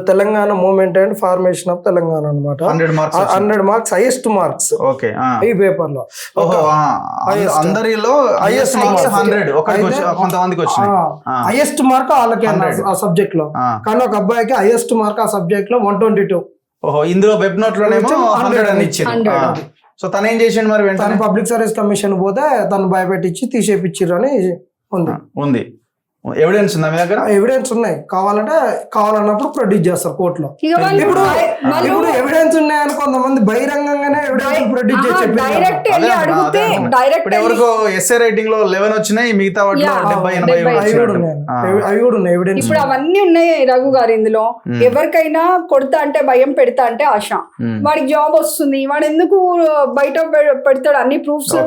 Telangana movement and formation of Telangana అనమాట. 100 మార్క్స్ హైయెస్ట్ మార్క్స్ ఈ పేపర్ లో. అందరిలో హైయెస్ట్ మార్క్స్ 100 కొంతమందికి వచ్చినాయి. హైయెస్ట్ మార్క్ వాళ్ళకి ఆ సబ్జెక్ట్ లో, కానీ ఒక అబ్బాయికి హైయెస్ట్ మార్క్ ఆ సబ్జెక్ట్ లో 122. ఇందులో వెబ్ నోట్ లోనేమో 100 అని ఇచ్చింది. సో తను ఏం చేసిండు మరి? వెంటనే పబ్లిక్ సర్వీస్ కమిషన్ పోతే తను భయపెట్టించి తీసేపిచ్చిర్రు అని ఉంది. ఎవిడెన్స్ ఉందా మీ దగ్గర? ఎవిడెన్స్ ఉన్నాయి, కావాలన్నప్పుడు ప్రొడ్యూస్ చేస్తారు కోర్టులో. ఇప్పుడు ఎవిడెన్స్ ఉన్నాయని కొంతమంది బహిరంగంగానే ఎవిడెన్స్ ప్రొడ్యూస్ చేసి ఎవరికో ఎస్ఏ రైటింగ్ లో 11 వచ్చినాయి, మిగతా వాటిలో 70-80 అవి కూడా ఉన్నాయి ఎవిడెన్స్. ఇప్పుడు అవన్నీ ఉన్నాయి రఘు గారు. ఇందులో ఎవరికైనా కొడతా అంటే భయం, పెడతా అంటే ఆశ, వాడికి జాబ్ వస్తుంది, వాడు ఎందుకు బయట పెడతాడు అన్ని ప్రూఫ్స్,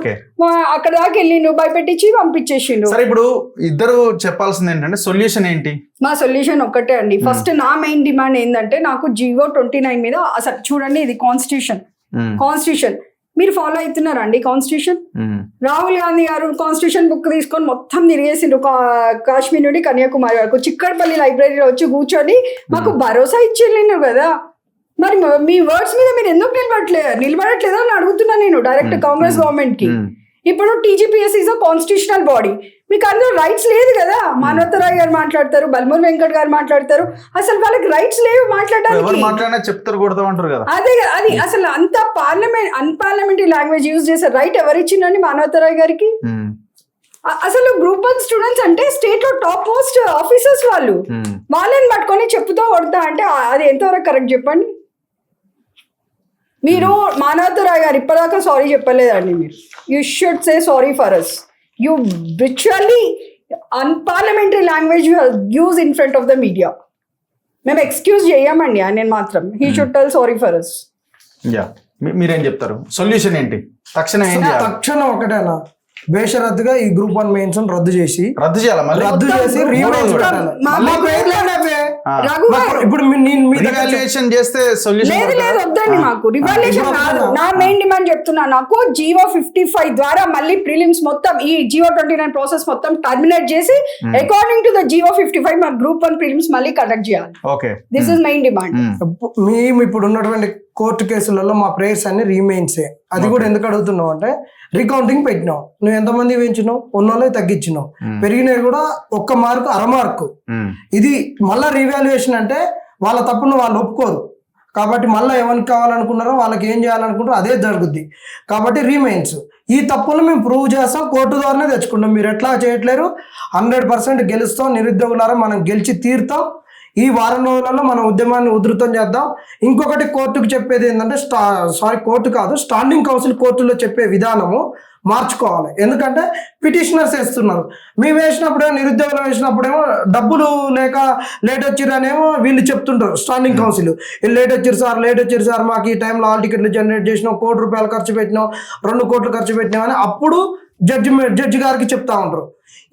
అక్కడ దాకా వెళ్ళి నువ్వు భయపెట్టించి పంపించేసిండు. సరే, ఇప్పుడు ఇద్దరు చెప్పాల్సింది ఏంటంటే సొల్యూషన్ ఏంటి? మా సొల్యూషన్ ఒక్కటే అండి. ఫస్ట్ నా మెయిన్ డిమాండ్ ఏంటంటే, నాకు జియో 29 మీద అసలు చూడండి, ఇది కాన్స్టిట్యూషన్ మీరు ఫాలో అవుతున్నారా అండి? కాన్స్టిట్యూషన్ రాహుల్ గాంధీ గారు కాన్స్టిట్యూషన్ బుక్ తీసుకొని మొత్తం తిరిగేసిండ్రు, కాశ్మీర్ నుండి కన్యాకుమారి వరకు. చిక్కడపల్లి లైబ్రరీలో వచ్చి కూర్చొని మాకు భరోసా ఇచ్చేళ్ళినారు కదా. మరి మీ వర్డ్స్ మీద మీరు ఎందుకు నిలబడట్లేదా అని అడుగుతున్నా నేను డైరెక్ట్ కాంగ్రెస్ గవర్నమెంట్ కి. ఇప్పుడు TGPS is a constitutional body, మీకు అందులో రైట్స్ లేదు కదా. మానవతరాయ్ గారు మాట్లాడతారు, బల్మూర్ వెంకట్ గారు మాట్లాడతారు, అసలు వాళ్ళకి రైట్స్ లేవు మాట్లాడడానికి. అదే అది అసలు అంత అన్పార్లమెంటరీ లాంగ్వేజ్ యూజ్ చేసే రైట్ ఎవరిచ్చిందండి మానవతరాయ్ గారికి? అసలు గ్రూప్ 1 స్టూడెంట్స్ అంటే స్టేట్ లో టాప్ మోస్ట్ ఆఫీసర్స్ వాళ్ళని పట్టుకొని చెప్పుతో కొడతా అంటే అది ఎంతవరకు కరెక్ట్ చెప్పండి? మీరు మానవతరాయ్ గారు ఇప్పటిదాకా సారీ చెప్పలేదండి. మీరు you should say sorry for us. You ritually unparliamentary language you use in front of the media. మేము ఎక్స్క్యూజ్ చేయమండి ఆయన మాత్రం. He should tell sorry for us. మీరేం చెప్తారు? సొల్యూషన్ ఏంటి? తక్షణం ఒకటేనా, బేషరత్తుగా ఈ గ్రూప్ 1 మెయిన్స్ రద్దు చేసి ఇప్పుడు వద్దండి మాకు రివాల్యూషన్ కాదు. నా మెయిన్ డిమాండ్ చెప్తున్నా, నాకు జియో 55 ద్వారా మళ్ళీ ప్రిలిమ్స్ మొత్తం ఈ జియో 29 ప్రాసెస్ మొత్తం టర్మినేట్ చేసి అకార్డింగ్ టు ద జియో 55 మా గ్రూప్ 1 ప్రిలిమ్స్ మళ్ళీ కండక్ట్ చేయాలి. This is main demand. మేము ఇప్పుడు ఉన్నటువంటి కోర్టు కేసులలో మా ప్రేయర్స్ అన్ని రీమైన్సే. అది కూడా ఎందుకు అడుగుతున్నావు అంటే రీకౌంటింగ్ పెట్టినావు, నువ్వు ఎంతమంది పెంచినావు, ఉన్నోళ్ళే తగ్గించినావు, పెరిగినవి కూడా 1 మార్కు 1/2 మార్కు. ఇది మళ్ళీ రీవాల్యుయేషన్ అంటే వాళ్ళ తప్పును వాళ్ళు ఒప్పుకోరు కాబట్టి మళ్ళీ ఎవరికి కావాలనుకున్నారో వాళ్ళకి ఏం చేయాలనుకుంటారో అదే జరుగుద్ది. కాబట్టి రీమైన్స్ ఈ తప్పులు మేము ప్రూవ్ చేస్తాం, కోర్టు ద్వారానే తెచ్చుకుంటాం. మీరు ఎట్లా చేయట్లేరు, 100% గెలుస్తాం. నిరుద్యోగులారా మనం గెలిచి తీరుతాం. ఈ వారం రోజులలో మన ఉద్యమాన్ని ఉధృతం చేద్దాం. ఇంకొకటి కోర్టుకు చెప్పేది ఏంటంటే కోర్టు కాదు, స్టాండింగ్ కౌన్సిల్ కోర్టులో చెప్పే విధానము మార్చుకోవాలి. ఎందుకంటే పిటిషనర్స్ వేస్తున్నారు, మేము వేసినప్పుడేమో నిరుద్యోగులు వేసినప్పుడేమో డబ్బులు లేక లేట్ వచ్చిర్రు అనేమో వీళ్ళు చెప్తుంటారు. స్టాండింగ్ కౌన్సిల్ లేట్ వచ్చిర్రు సార్ మాకు ఈ టైంలో హాల్ టికెట్లు జనరేట్ చేసినాం, 1 కోటి రూపాయలు ఖర్చు పెట్టినాం, 2 కోట్లు ఖర్చు పెట్టినాం అని అప్పుడు జడ్జి గారికి చెప్తా ఉంటారు.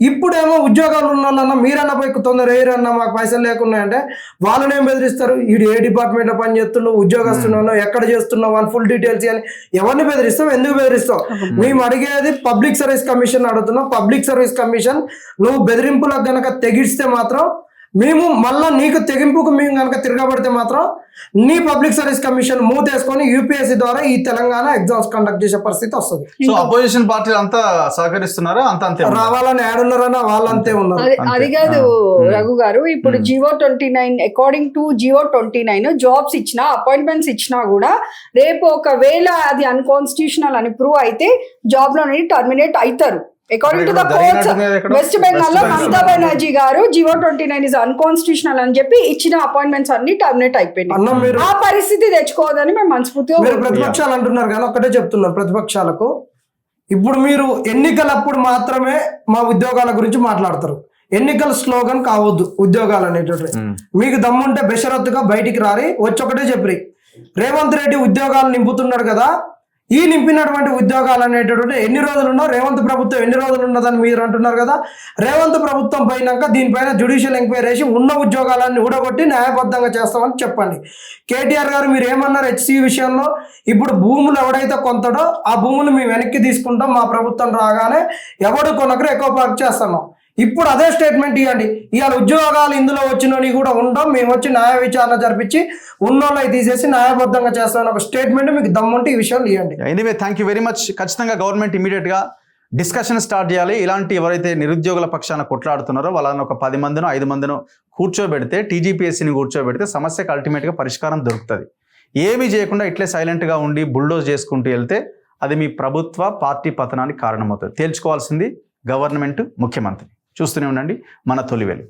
ఇప్పుడేమో ఉద్యోగాలు ఉన్న వాళ్ళన్నా మీరన్నా పోయి తొందర ఏరన్నా మాకు పైసలు లేకున్నాయంటే వాళ్ళనేం బెదిరిస్తారు, వీడు ఏ డిపార్ట్మెంట్లో పని చేస్తున్నావు, ఉద్యోగస్తున్నావు, ఎక్కడ చేస్తున్నావు అని ఫుల్ డీటెయిల్స్ అని ఎవరిని బెదిరిస్తావు, ఎందుకు బెదిరిస్తావు? మేము అడిగేది పబ్లిక్ సర్వీస్ కమిషన్ అడుగుతున్నాం. పబ్లిక్ సర్వీస్ కమిషన్ నువ్వు బెదిరింపులకు గనక తెగిస్తే మాత్రం మేము మళ్ళా నీకు తెగింపుకు మేము కనుక తిరగబడితే మాత్రం నీ పబ్లిక్ సర్వీస్ కమిషన్ మూతేసుకొని యూపీఎస్సీ ద్వారా ఈ తెలంగాణ ఎగ్జామ్స్ కండక్ట్ చేసే పరిస్థితి వస్తుంది. సో అపోజిషన్ పార్టీలు అంతా సహకరిస్తున్నారా? అంతే రావాలని యాడున్నారన్నా వాళ్ళంతే ఉన్నారు. అది కాదు రఘు గారు, ఇప్పుడు GO 29 according to GO 29 jobs ఇచ్చినా అపాయింట్మెంట్స్ ఇచ్చినా కూడా రేపు ఒకవేళ అది అన్కాన్స్టిట్యూషనల్ అని ప్రూవ్ అయితే జాబ్ లో టర్మినేట్ అవుతారు. According to the courts west Bengal లో మమతా బెనర్జీ గారు జివో 29 ఇస్ అన్కాన్స్టిట్యూషనల్ అని చెప్పి ఇచ్చిన అపాయింట్మెంట్స్ అన్ని టర్మినేట్ అయిపోయినాయి. ఆ పరిస్థితి తెచ్చుకోవద్దని మేము మనస్ఫూర్తిగా. ప్రతిపక్షాలు అంటున్నారు కానీ ఒకటే చెప్తున్నారు ప్రతిపక్షాలకు, ఇప్పుడు మీరు ఎన్నికలప్పుడు మాత్రమే మా ఉద్యోగాల గురించి మాట్లాడతారు. ఎన్నికల స్లోగన్ కావద్దు ఉద్యోగాలు అనేటటువంటి. మీకు దమ్ముంటే బెషరత్తుగా బయటికి రారి వచ్చి ఒకటే చెప్పి, రేవంత్ రెడ్డి ఉద్యోగాలు నింపుతున్నాడు కదా, ఈ నింపినటువంటి ఉద్యోగాలు అనేటటువంటి ఎన్ని రోజులు ఉన్నావు, రేవంత్ ప్రభుత్వం ఎన్ని రోజులు ఉన్నదని మీరు అంటున్నారు కదా. రేవంత్ ప్రభుత్వం పోయినాక దీనిపైన జ్యుడిషియల్ ఎంక్వైరీ చేసి ఉన్న ఉద్యోగాలన్నీ ఊడగొట్టి న్యాయబద్ధంగా చేస్తామని చెప్పండి. కేటీఆర్ గారు మీరు ఏమన్నారు హెచ్సి విషయంలో, ఇప్పుడు భూములు ఎవడైతే కొంతడో ఆ భూములు మేము వెనక్కి తీసుకుంటాం, మా ప్రభుత్వం రాగానే ఎవడు కొనకరు ఎక్కువ పార్క్ చేస్తున్నాం. ఇప్పుడు అదే స్టేట్మెంట్ ఇవ్వండి. ఇవాళ ఉద్యోగాలు ఇందులో వచ్చినవి కూడా ఉండవు, మేము వచ్చి న్యాయ విచారణ జరిపించి ఉన్నోళ్ళవి తీసేసి న్యాయబద్ధంగా చేస్తామని ఒక స్టేట్మెంట్ మీకు దమ్ముంటే ఈ విషయాలు ఇవ్వండి. Anyway thank you very much. ఖచ్చితంగా గవర్నమెంట్ ఇమీడియట్గా డిస్కషన్ స్టార్ట్ చేయాలి. ఇలాంటి ఎవరైతే నిరుద్యోగుల పక్షాన కొట్లాడుతున్నారో వాళ్ళని ఒక 10 మందినో 5 మందినో కూర్చోబెడితే, టీజీపీఎస్సీని కూర్చోబెడితే సమస్యకు అల్టిమేట్గా పరిష్కారం దొరుకుతుంది. ఏమీ చేయకుండా ఇట్లే సైలెంట్గా ఉండి బుల్డోజ్ చేసుకుంటూ వెళ్తే అది మీ ప్రభుత్వ పార్టీ పతనానికి కారణమవుతుంది. తేల్చుకోవాల్సింది గవర్నమెంట్, ముఖ్యమంత్రి. చూస్తూనే ఉండండి మన తొలివేలు.